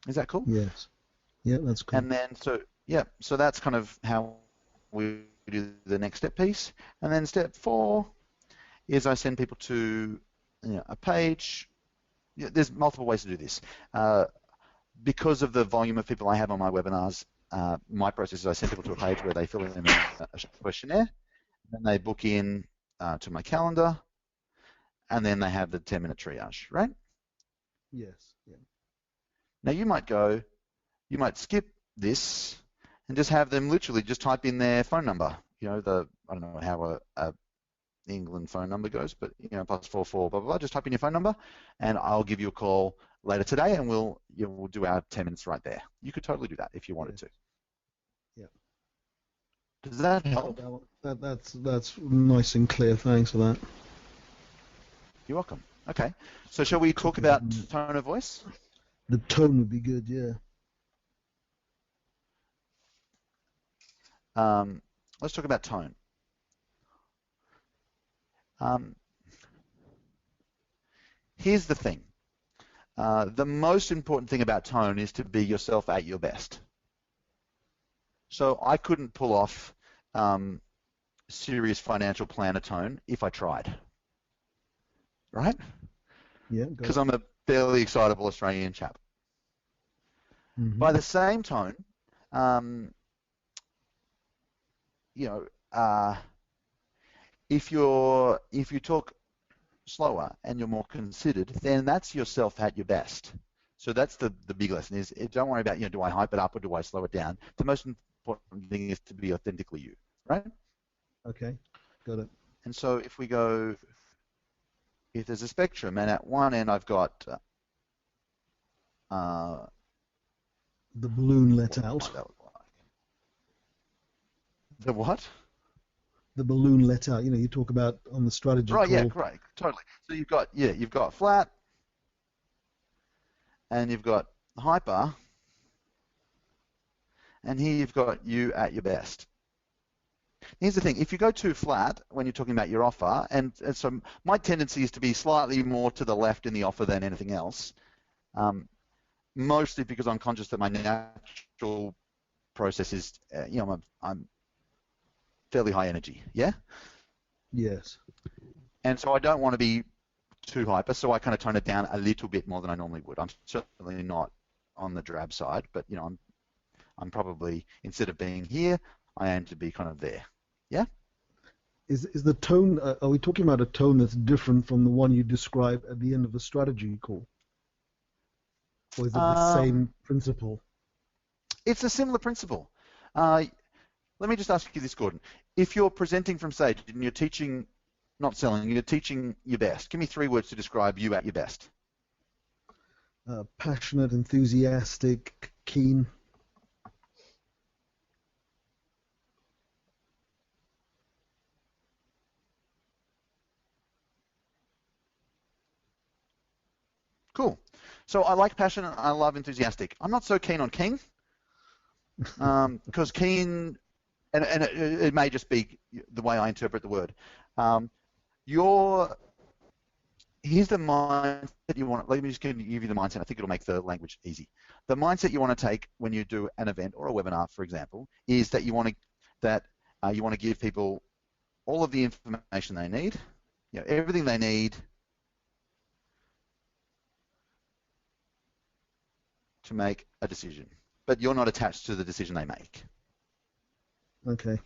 Is that cool? Yes. Yeah, that's cool. And then, so that's kind of how we do the next step piece. And then step 4 is I send people to a page. There's multiple ways to do this. Because of the volume of people I have on my webinars, my process is I send people to a page where they fill in a questionnaire, and they book in to my calendar, and then they have the 10-minute triage, right? Yes. Yeah. Now you might skip this and just have them literally just type in their phone number. I don't know how a England phone number goes, but +44 blah blah blah. Just type in your phone number, and I'll give you a call later today, and we'll do our 10 minutes right there. You could totally do that if you wanted to. Yeah. Does that help? That's nice and clear. Thanks for that. You're welcome. Okay. So shall we talk about tone of voice? The tone would be good. Yeah. Let's talk about tone. Here's the thing. The most important thing about tone is to be yourself at your best. So I couldn't pull off serious financial planner tone if I tried, right? Yeah. Because I'm a fairly excitable Australian chap. Mm-hmm. By the same tone, if you talk slower and you're more considered, then that's yourself at your best. So that's the big lesson is don't worry about, do I hype it up or do I slow it down? The most important thing is to be authentically you, right? Okay, got it. And so if we go, if there's a spectrum and at one end I've got the balloon let out. What that look like? The what? The balloon let out. You talk about on the strategy right, call. Yeah, right, totally. So you've got flat, and you've got hyper, and here you've got you at your best. Here's the thing, if you go too flat when you're talking about your offer, and so my tendency is to be slightly more to the left in the offer than anything else, mostly because I'm conscious that my natural process is, I'm fairly high energy, yeah? Yes. And so I don't want to be too hyper, so I kind of tone it down a little bit more than I normally would. I'm certainly not on the drab side, but I'm probably, instead of being here, I aim to be kind of there. Yeah? Is the tone, are we talking about a tone that's different from the one you describe at the end of the strategy call? Or is it the same principle? It's a similar principle. Let me just ask you this, Gordon. If you're presenting from stage and you're teaching, not selling, you're teaching your best, give me 3 words to describe you at your best. Passionate, enthusiastic, keen. Cool. So I like passionate, I love enthusiastic. I'm not so keen on keen, because keen and it may just be the way I interpret the word. Here's the mindset you want. Let me just give you the mindset. I think it'll make the language easy. The mindset you want to take when you do an event or a webinar, for example, is that you want to give people all of the information they need, everything they need to make a decision, but you're not attached to the decision they make. Okay.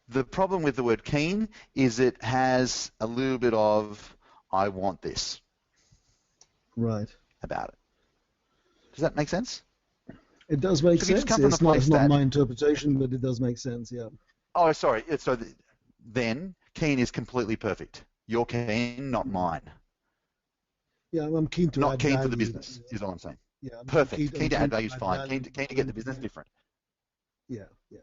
The problem with the word keen is it has a little bit of I want this Right. about it. Does that make sense? It does make So sense. It's not my interpretation, but it does make sense, yeah. Oh, sorry. So then keen is completely perfect. You're keen, not mine. Yeah, I'm keen to not add keen value. for the business, is all I'm saying. Yeah, Perfect. Keen to add value is fine. Keen to get the business, different. Yeah, yeah.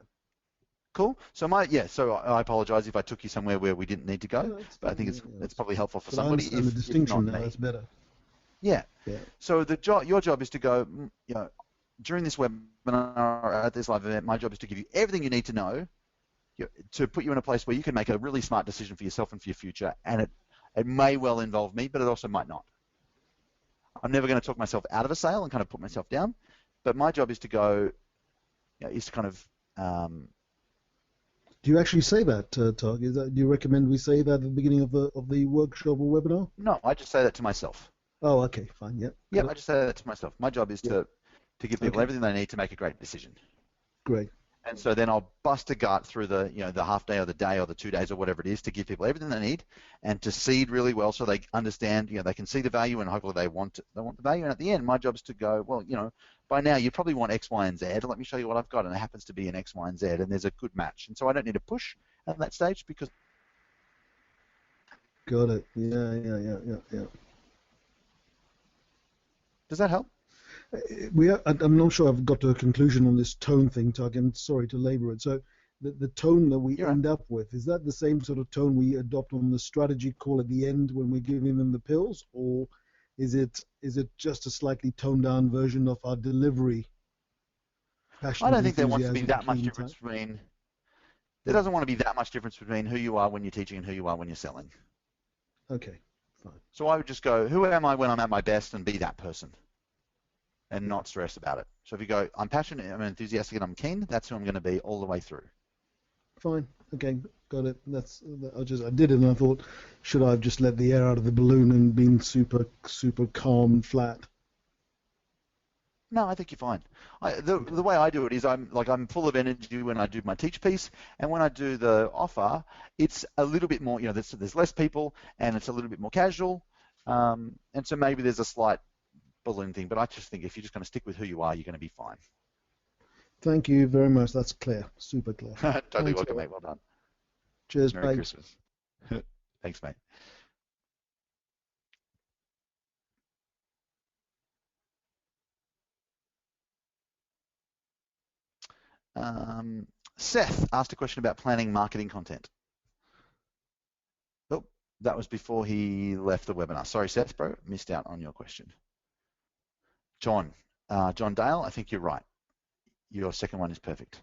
Cool. So so I apologise if I took you somewhere where we didn't need to go, but I think it's probably helpful for somebody. I understand the distinction now. That's better. Yeah. Yeah. So your job is to go, during this webinar or at this live event, my job is to give you everything you need to know to put you in a place where you can make a really smart decision for yourself and for your future, and it may well involve me, but it also might not. I'm never going to talk myself out of a sale and kind of put myself down, but my job is to go, is to kind of do you actually say that, Tug? Do you recommend we say that at the beginning of the workshop or webinar? No, I just say that to myself. Oh, okay, fine, yeah. Yeah, I just say that to myself. My job is to give people everything they need to make a great decision. Great. And so then I'll bust a gut through the the half day or the day or the 2 days or whatever it is to give people everything they need and to seed really well so they understand, they can see the value and hopefully they want the value. And at the end, my job is to go, well, by now you probably want X, Y, and Z. Let me show you what I've got, and it happens to be an X, Y, and Z, and there's a good match. And so I don't need to push at that stage because. Got it. Yeah. Does that help? I'm not sure I've got to a conclusion on this tone thing, Tug. I'm sorry to labor it. So the tone that we end up with, is that the same sort of tone we adopt on the strategy call at the end when we're giving them the pills, or is it just a slightly toned down version of our delivery? I don't think there wants to be that much difference between. There doesn't want to be that much difference between who you are when you're teaching and who you are when you're selling. Okay, fine. So I would just go, who am I when I'm at my best, and be that person. And not stress about it. So if you go, I'm passionate, I'm enthusiastic, and I'm keen, that's who I'm going to be all the way through. Fine. Okay, got it. I did it, and I thought, should I have just let the air out of the balloon and been super calm and flat? No, I think you're fine. The way I do it is I'm full of energy when I do my teach piece, and when I do the offer, it's a little bit more. There's less people, and it's a little bit more casual, and so maybe there's a slight balloon thing, but I just think if you're just going to stick with who you are, you're going to be fine. Thank you very much. That's clear. Super clear. Totally welcome, mate. Well done. Cheers, Merry Christmas. Thanks, mate. Seth asked a question about planning marketing content. Oh, that was before he left the webinar. Sorry, Seth, bro. Missed out on your question. John Dale, I think you're right. Your second one is perfect.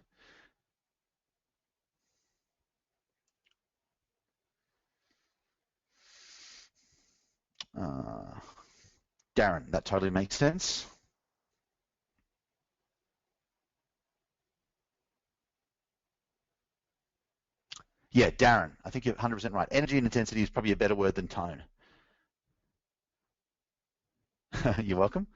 Darren, that totally makes sense. Yeah, Darren, I think you're 100% right. Energy and intensity is probably a better word than tone. You're welcome.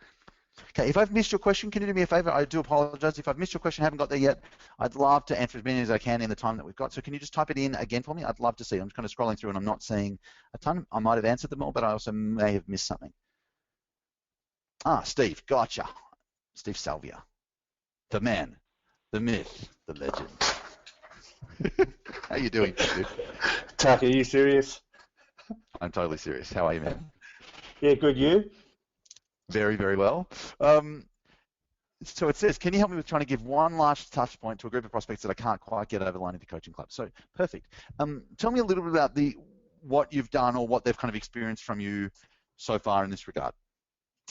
Okay, if I've missed your question, can you do me a favor? I do apologize. If I've missed your question, haven't got there yet, I'd love to answer as many as I can in the time that we've got. So can you just type it in again for me? I'd love to see. I'm just kind of scrolling through and I'm not seeing a ton. I might have answered them all, but I also may have missed something. Steve, gotcha. Steve Salvia. The man, the myth, the legend. How you doing, Steve? Tuck, are you serious? I'm totally serious. How are you, man? Yeah, good. You? Very, very well. So it says, can you help me with trying to give one last touch point to a group of prospects that I can't quite get over the line at the coaching club? So perfect. Tell me a little bit about what you've done or what they've kind of experienced from you so far in this regard.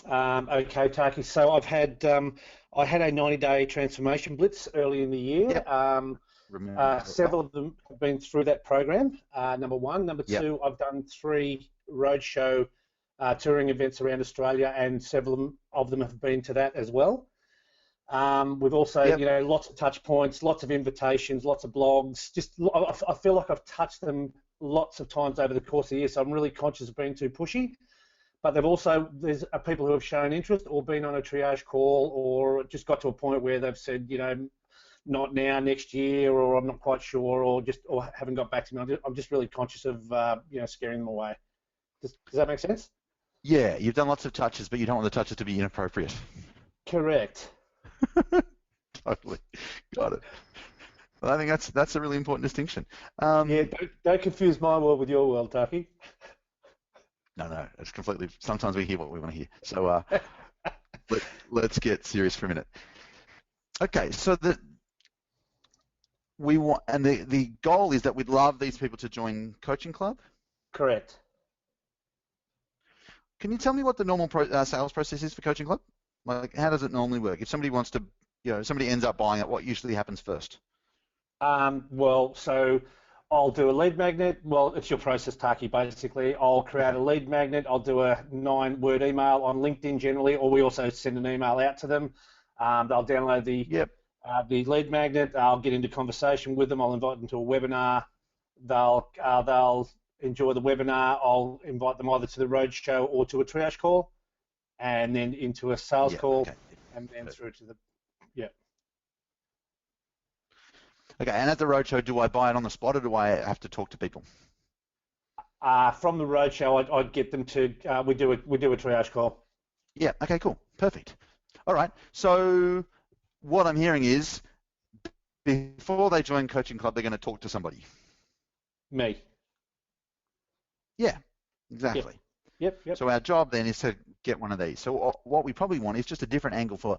Okay, Taki. So I had a 90-day transformation blitz early in the year. Yep. Remember Several of them have been through that program. Number one. Number Yep. two, I've done 3 roadshow touring events around Australia, and several of them have been to that as well. We've also, Yep. lots of touch points, lots of invitations, lots of blogs. I feel like I've touched them lots of times over the course of the year, so I'm really conscious of being too pushy. But there's people who have shown interest or been on a triage call or just got to a point where they've said, not now, next year, or I'm not quite sure, or haven't got back to me. I'm just really conscious of, scaring them away. Does that make sense? Yeah, you've done lots of touches, but you don't want the touches to be inappropriate. Correct. Totally. Got it. Well, I think that's a really important distinction. Yeah, don't confuse my world with your world, Taki. No, it's completely. Sometimes we hear what we want to hear. So let's get serious for a minute. Okay, so the goal is that we'd love these people to join Coaching Club. Correct. Can you tell me what the normal sales process is for Coaching Club? Like, how does it normally work? If somebody wants to, somebody ends up buying it, what usually happens first? So I'll do a lead magnet. Well, it's your process, Taki, basically. I'll create a lead magnet. I'll do a 9-word email on LinkedIn generally, or we also send an email out to them. They'll download the lead magnet. I'll get into conversation with them. I'll invite them to a webinar. They'll enjoy the webinar. I'll invite them either to the roadshow or to a triage call, and then into a sales call, and then through to the Okay, and at the roadshow, do I buy it on the spot, or do I have to talk to people? From the roadshow, I'd get them to. We do a triage call. Yeah. Okay. Cool. Perfect. All right. So what I'm hearing is, before they join Coaching Club, they're going to talk to somebody. Me. Yeah. Exactly. Yep. So our job then is to get one of these. So what we probably want is just a different angle for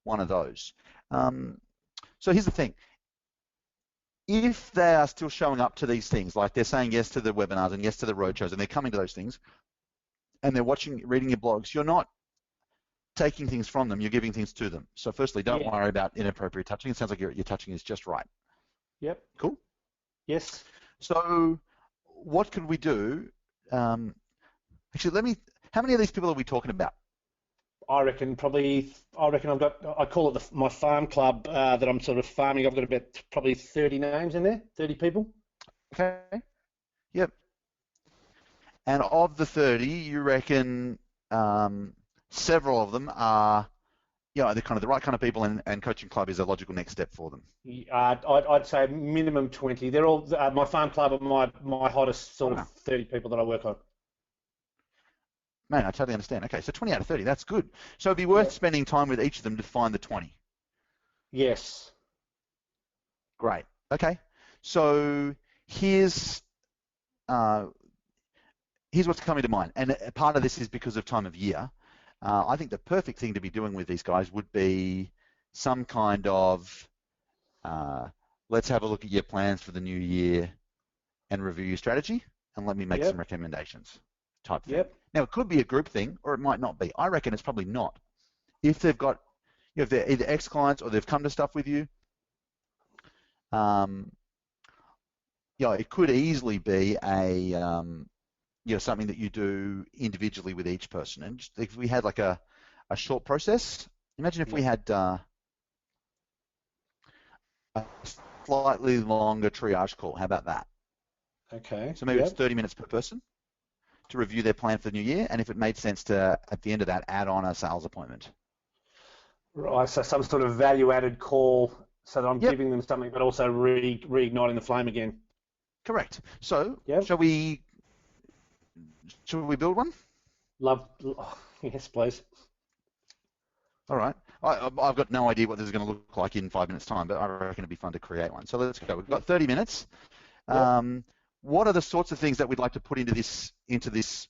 one of those. So here's the thing. If they are still showing up to these things, like they're saying yes to the webinars and yes to the roadshows, and they're coming to those things, and they're reading your blogs, you're not taking things from them, you're giving things to them. So firstly, don't worry about inappropriate touching. It sounds like your touching is just right. Yep. Cool? Yes. So what could we do? Actually, how many of these people are we talking about? I reckon I've got, I call it my farm club that I'm sort of farming. I've got about probably 30 names in there, 30 people. Okay. Yep. And of the 30, you reckon several of them are, they're kind of the right kind of people, and Coaching Club is a logical next step for them. I'd say minimum 20. They're all my farm club are my hottest sort of 30 people that I work on. Man, I totally understand. Okay, so 20 out of 30, that's good. So it'd be worth spending time with each of them to find the 20. Yes. Great. Okay. So here's what's coming to mind, and part of this is because of time of year. I think the perfect thing to be doing with these guys would be some kind of let's have a look at your plans for the new year and review your strategy, and let me make some recommendations type thing. Now, it could be a group thing, or it might not be. I reckon it's probably not. If they've got, if they're either ex-clients or they've come to stuff with you, it could easily be a, something that you do individually with each person. And just, if we had like a short process, imagine if we had a slightly longer triage call. How about that? Okay. So maybe it's 30 minutes per person to review their plan for the new year, and if it made sense to, at the end of that, add on a sales appointment. Right, so some sort of value-added call, so that I'm giving them something, but also reigniting the flame again. Correct. So, shall we build one? Yes, please. All right. I've got no idea what this is going to look like in 5 minutes' time, but I reckon it'd be fun to create one. So let's go. We've got 30 minutes. What are the sorts of things that we'd like to put into this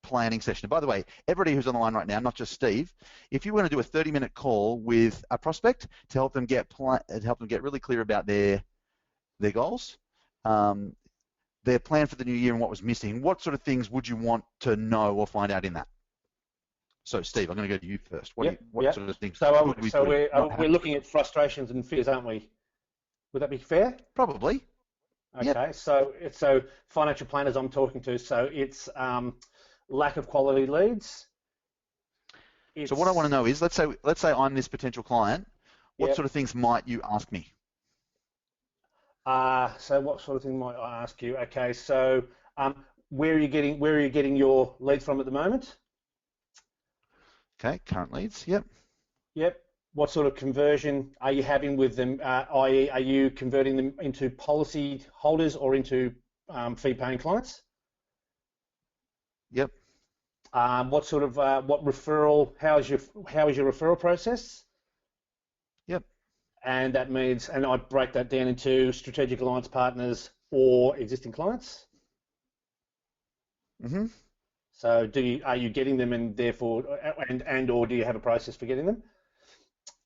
planning session? And by the way, everybody who's on the line right now, not just Steve, if you want to do a 30-minute call with a prospect to help them get really clear about their goals, their plan for the new year and what was missing, what sort of things would you want to know or find out in that? So, Steve, I'm going to go to you first. What, Yep, what yep. sort of things So, would we so put in? we're looking at frustrations and fears, aren't we? Would that be fair? Probably. Yep. Okay, so financial planners I'm talking to, so it's lack of quality leads. So what I want to know is, let's say I'm this potential client. What Yep. sort of things might you ask me? So what sort of thing might I ask you? Okay, so where are you getting your leads from at the moment? Okay, current leads. Yep. Yep. What sort of conversion are you having with them? I.e., are you converting them into policy holders or into fee-paying clients? Yep. What sort of what referral? How is your referral process? Yep. And that means, and I break that down into strategic alliance partners or existing clients. Mm-hmm. So are you getting them, and therefore, and or do you have a process for getting them?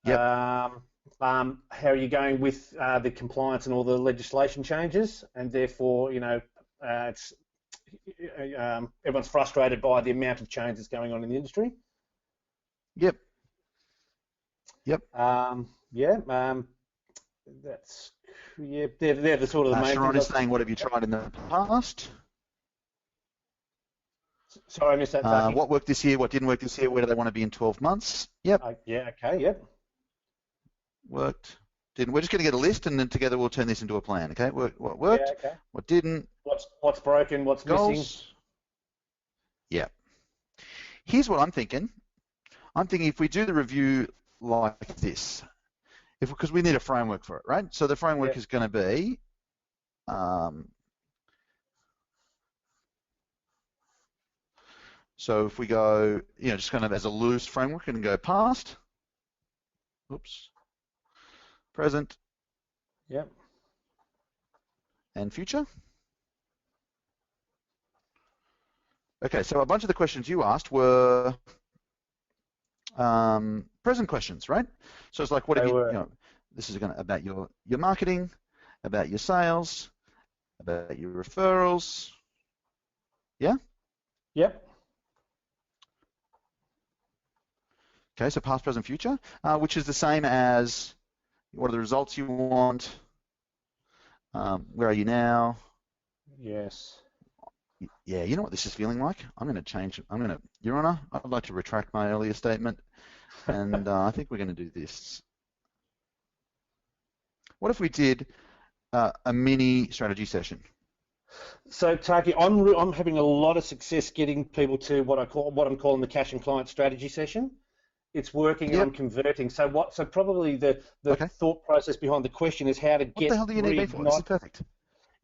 Yep. How are you going with the compliance and all the legislation changes? And therefore, it's everyone's frustrated by the amount of change that's going on in the industry. Yep. Yep. They're the sort of the main Sharon things. is saying, what have you tried in the past? Sorry, I missed that, Taki. What worked this year? What didn't work this year? Where do they want to be in 12 months? Yep. Yeah. Okay. Yep. Worked. Didn't. We're just going to get a list, and then together we'll turn this into a plan. Okay. What worked? Yeah, okay. What didn't? What's broken? What's Goals. missing? Yeah. Here's what I'm thinking. I'm thinking if we do the review like this, because we need a framework for it, right? So the framework is going to be so if we go, just kind of as a loose framework and go past, oops, present, yep, and future. Okay, so a bunch of the questions you asked were present questions, right? So it's like, what have you, this is about your marketing, about your sales, about your referrals, yeah? Yep. Okay, so past, present, future, which is the same as what are the results you want, where are you now? Yes. Yeah, you know what this is feeling like? I'm going to change it. Your Honour, I'd like to retract my earlier statement, and I think we're going to do this. What if we did a mini strategy session? So, Taki, I'm having a lot of success getting people to what I'm calling the cash and client strategy session. It's working, and I'm converting. So probably the thought process behind the question is how to get. What the hell do you need me for? This is perfect.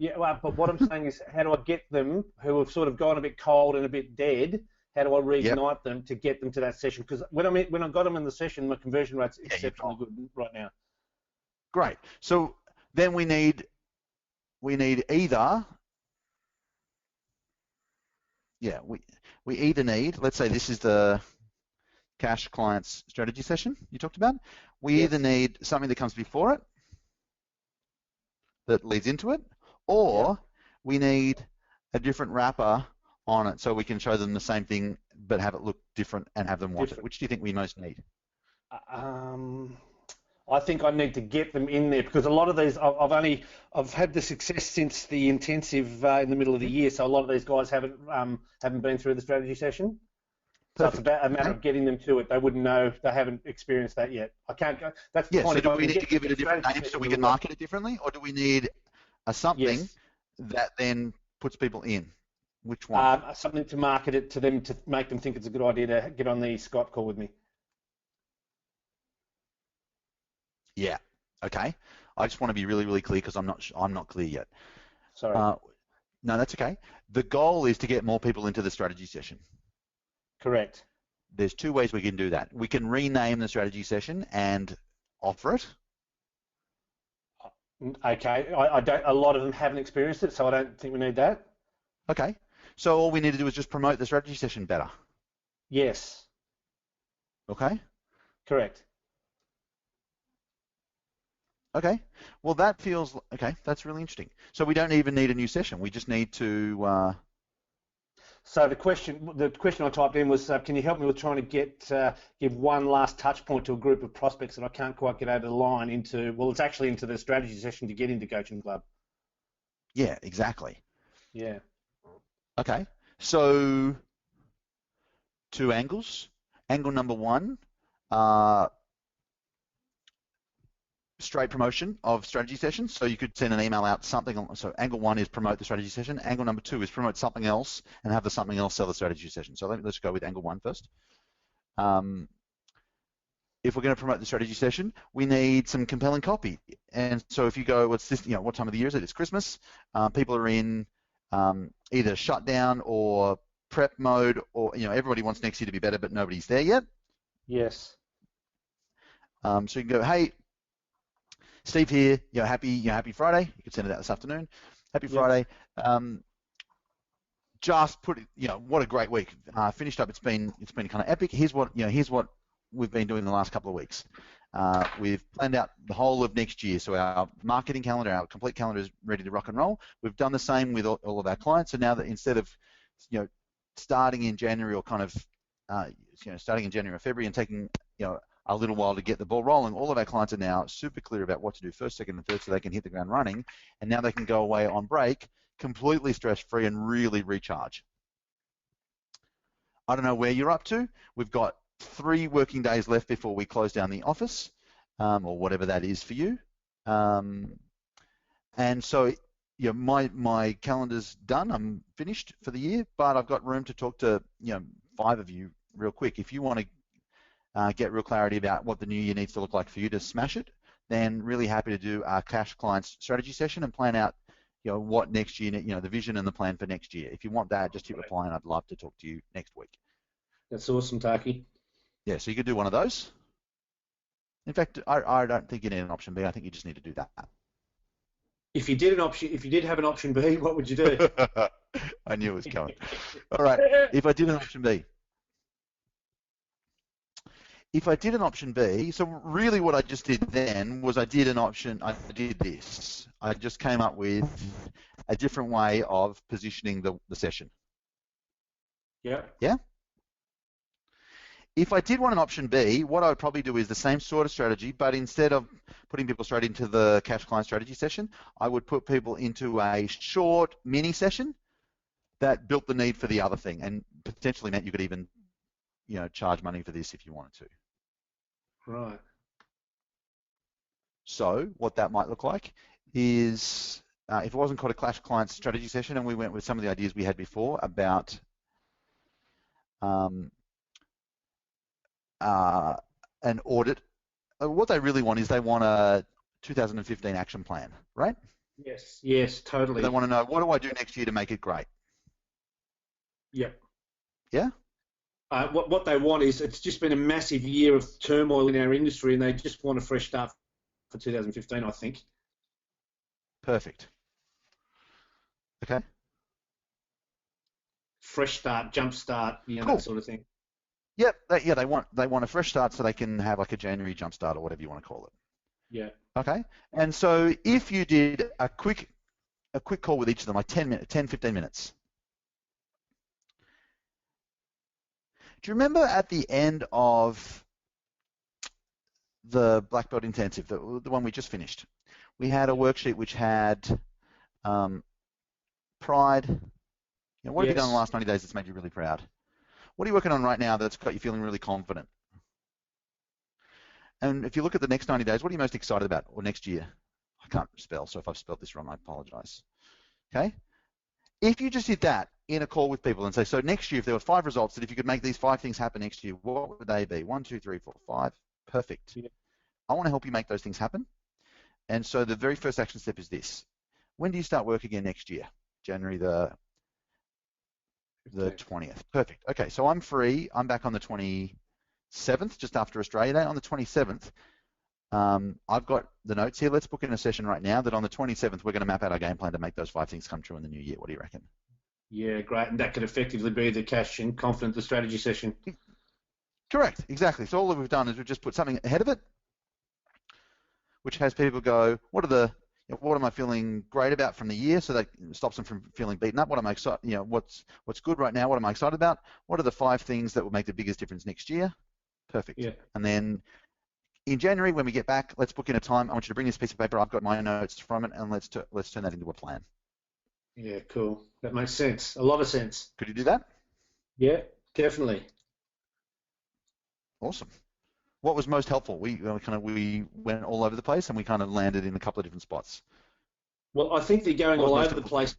Yeah, well, but what I'm saying is, how do I get them who have sort of gone a bit cold and a bit dead? How do I reignite them to get them to that session? Because when I got them in the session, my conversion rate's exceptionally good right now. Great. So then we need either. Yeah, we either need. Let's say this is the cash clients strategy session you talked about. We either need something that comes before it that leads into it, or we need a different wrapper on it so we can show them the same thing but have it look different and have them want it. Which do you think we most need? I think I need to get them in there because a lot of these I've had the success since the intensive in the middle of the year, so a lot of these guys haven't been through the strategy session. So it's about a matter of getting them to it. They wouldn't know. They haven't experienced that yet. I can't go. That's the point. So do we need to give it a different name so we can market it differently, or do we need a something that then puts people in? Which one? Something to market it to them to make them think it's a good idea to get on the Skype call with me. Yeah. Okay. I just want to be really, really clear because I'm not clear yet. Sorry. No, that's okay. The goal is to get more people into the strategy session. Correct. There's two ways we can do that. We can rename the strategy session and offer it. Okay. I don't. A lot of them haven't experienced it, so I don't think we need that. Okay. So all we need to do is just promote the strategy session better. Yes. Okay. Correct. Okay. Well, that feels okay. That's really interesting. So we don't even need a new session. We just need to. So the question I typed in was, can you help me with trying to give one last touch point to a group of prospects that I can't quite get over the line into? Well, it's actually into the strategy session to get into Coaching Club. Yeah, exactly. Yeah. Okay, so 2 angles. Angle number 1, straight promotion of strategy sessions. So you could send an email out something. So angle 1 is promote the strategy session. Angle number 2 is promote something else and have the something else sell the strategy session. So let's go with angle 1 first. If we're going to promote the strategy session, we need some compelling copy. And so if you go, what's this? What time of the year is it? It's Christmas. People are in either shutdown or prep mode, or everybody wants next year to be better, but nobody's there yet. Yes. So you can go, hey, Steve here. Happy Friday. You could send it out this afternoon. Happy Friday. Just put it. What a great week. Finished up. It's been kind of epic. Here's what we've been doing the last couple of weeks. We've planned out the whole of next year, so our marketing calendar, our complete calendar is ready to rock and roll. We've done the same with all of our clients, so now that instead of starting in January or kind of starting in January or February and taking a little while to get the ball rolling, all of our clients are now super clear about what to do first, second, and third, so they can hit the ground running, and now they can go away on break completely stress-free and really recharge. I don't know where you're up to. We've got 3 working days left before we close down the office, or whatever that is for you. And so, my calendar's done. I'm finished for the year, but I've got room to talk to 5 of you real quick. If you want to get real clarity about what the new year needs to look like for you to smash it, then really happy to do our cash clients strategy session and plan out what next year, the vision and the plan for next year. If you want that, just hit reply and I'd love to talk to you next week. That's awesome, Taki. Yeah, so you could do one of those. In fact, I don't think you need an option B. I think you just need to do that. If you did have an option B, what would you do? I knew it was coming. All right. If I did an option B. So really what I just did then was I did this. I just came up with a different way of positioning the session. Yeah. Yeah? If I did want an option B, what I would probably do is the same sort of strategy, but instead of putting people straight into the cash client strategy session, I would put people into a short mini session that built the need for the other thing, and potentially meant you could even, charge money for this if you wanted to. Right. So what that might look like is, if it wasn't called a cash client strategy session, and we went with some of the ideas we had before about an audit. What they really want is they want a 2015 action plan, right? Yes, totally. They want to know, what do I do next year to make it great? Yep. Yeah? What they want is, it's just been a massive year of turmoil in our industry, and they just want a fresh start for 2015, I think. Perfect. Okay. Fresh start, jump start, Cool. That sort of thing. Yep. They want a fresh start so they can have like a January jump start or whatever you want to call it. Yeah. Okay. And so if you did a quick call with each of them, like 10, 15 minutes. Do you remember at the end of the Black Belt Intensive, the one we just finished, we had a worksheet which had pride. What have you done in the last 90 days that's made you really proud? What are you working on right now that's got you feeling really confident? And if you look at the next 90 days, what are you most excited about? Or next year? I can't spell, so if I've spelled this wrong, I apologize. Okay? If you just did that in a call with people and say, so next year, if there were 5 results, that if you could make these 5 things happen next year, what would they be? 1, 2, 3, 4, 5. Perfect. Yeah. I want to help you make those things happen. And so the very first action step is this. When do you start work again next year? January the 20th. Perfect. Okay, so I'm free. I'm back on the 27th, just after Australia Day. On the 27th, I've got the notes here. Let's book in a session right now that on the 27th, we're going to map out our game plan to make those 5 things come true in the new year. What do you reckon? Yeah, great. And that could effectively be the cash and confident the strategy session. Correct, exactly. So all that we've done is we've just put something ahead of it, which has people go, what are the, what am I feeling great about from the year, so that stops them from feeling beaten up? What am I excited? What's good right now? What am I excited about? What are the 5 things that will make the biggest difference next year? Perfect. Yeah. And then in January, when we get back, let's book in a time. I want you to bring this piece of paper. I've got my notes from it, and let's turn that into a plan. Yeah, cool. That makes sense. A lot of sense. Could you do that? Yeah, definitely. Awesome. What was most helpful? We went all over the place, and we kind of landed in a couple of different spots. Well, I think they're going all over the place.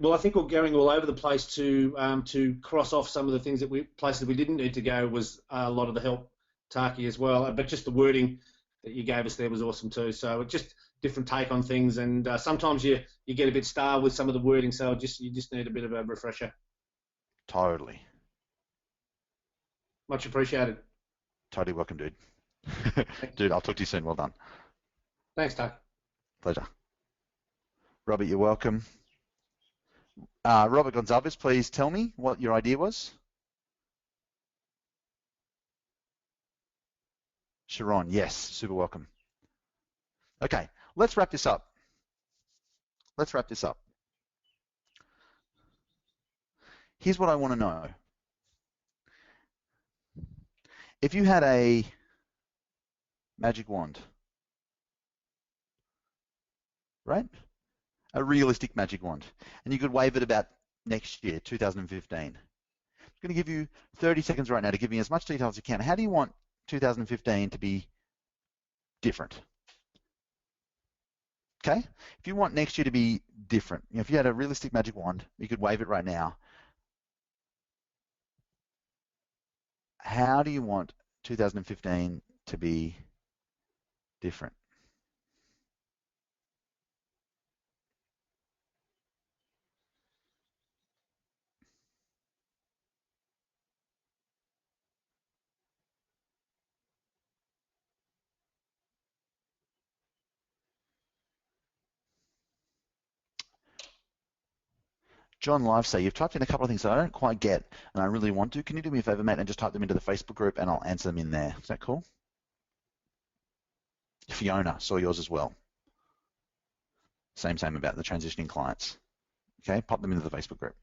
Well, I think we're going all over the place to cross off some of the things places we didn't need to go was a lot of the help, Taki, as well. But just the wording that you gave us there was awesome too. So just different take on things, and sometimes you get a bit starved with some of the wording, so you just need a bit of a refresher. Totally. Much appreciated. Totally welcome, dude. Dude, I'll talk to you soon. Well done. Thanks, Taki. Pleasure. Robert, you're welcome. Robert Gonzalez, please tell me what your idea was. Sharon, yes, super welcome. Okay, let's wrap this up. Here's what I want to know. If you had a magic wand, right? A realistic magic wand, and you could wave it about next year, 2015. I'm going to give you 30 seconds right now to give me as much detail as you can. How do you want 2015 to be different? Okay? If you want next year to be different, if you had a realistic magic wand, you could wave it right now. How do you want 2015 to be different? John Livesay, you've typed in a couple of things that I don't quite get and I really want to. Can you do me a favor, mate, and just type them into the Facebook group and I'll answer them in there. Is that cool? Fiona, saw yours as well. Same about the transitioning clients. Okay, pop them into the Facebook group.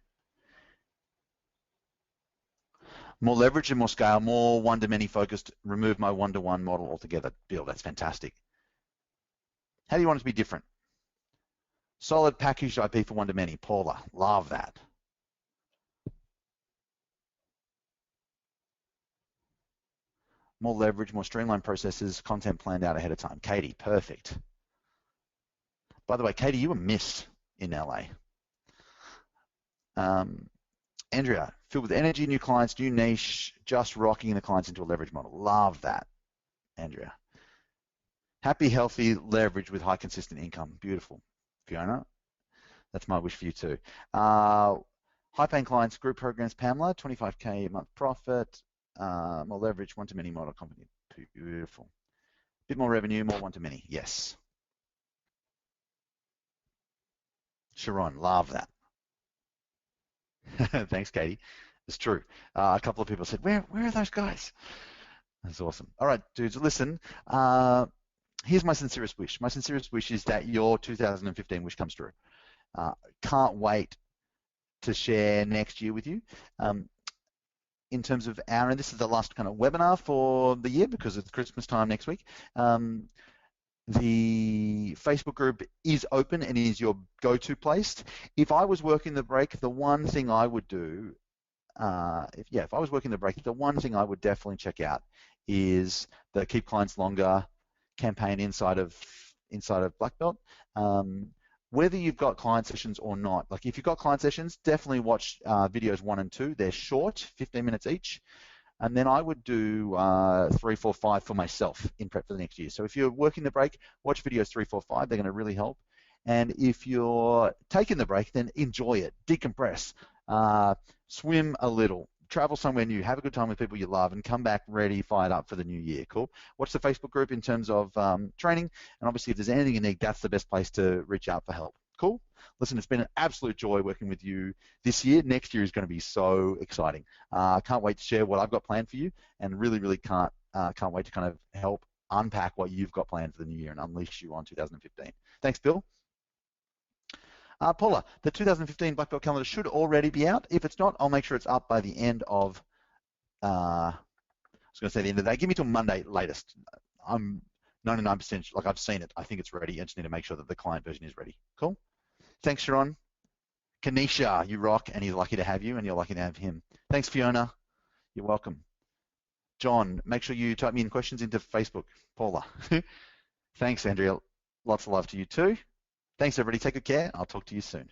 More leverage and more scale, more one-to-many focused, remove my one-to-one model altogether. Bill, that's fantastic. How do you want it to be different? Solid packaged IP for one-to-many. Paula, love that. More leverage, more streamlined processes, content planned out ahead of time. Katie, perfect. By the way, Katie, you were missed in LA. Andrea, filled with energy, new clients, new niche, just rocking the clients into a leverage model. Love that, Andrea. Happy, healthy leverage with high consistent income. Beautiful. Fiona, that's my wish for you too. High-paying clients, group programs, Pamela, 25K a month profit, more leverage, one-to-many model company. Beautiful. Bit more revenue, more one-to-many. Yes. Sharon, love that. Thanks, Katie. It's true. A couple of people said, where are those guys? That's awesome. All right, dudes, listen. Here's my sincerest wish. My sincerest wish is that your 2015 wish comes true. Can't wait to share next year with you. In terms of and this is the last kind of webinar for the year because it's Christmas time next week. The Facebook group is open and is your go-to place. If I was working the break, the one thing I would do, if I was working the break, the one thing I would definitely check out is the Keep Clients Longer campaign inside of Black Belt. Whether you've got client sessions or not, like if you've got client sessions, definitely watch videos 1 and 2. They're short, 15 minutes each. And then I would do 3, 4, 5 for myself in prep for the next year. So if you're working the break, watch videos 3, 4, 5. They're going to really help. And if you're taking the break, then enjoy it, decompress, swim a little, travel somewhere new, have a good time with people you love, and come back ready, fired up for the new year. Cool. Watch the Facebook group in terms of training. And obviously, if there's anything you need, that's the best place to reach out for help. Cool. Listen, it's been an absolute joy working with you this year. Next year is going to be so exciting. I can't wait to share what I've got planned for you, and really can't wait to kind of help unpack what you've got planned for the new year and unleash you on 2015. Thanks, Bill. Paula, the 2015 Black Belt calendar should already be out. If it's not, I'll make sure it's up by the end of, I was going to say the end of the day. Give me till Monday latest. I'm 99%, like I've seen it. I think it's ready. I just need to make sure that the client version is ready. Cool. Thanks, Sharon. Kanisha, you rock, and he's lucky to have you, and you're lucky to have him. Thanks, Fiona. You're welcome. John, make sure you type me in questions into Facebook. Paula. Thanks, Andrea. Lots of love to you too. Thanks, everybody. Take good care. I'll talk to you soon.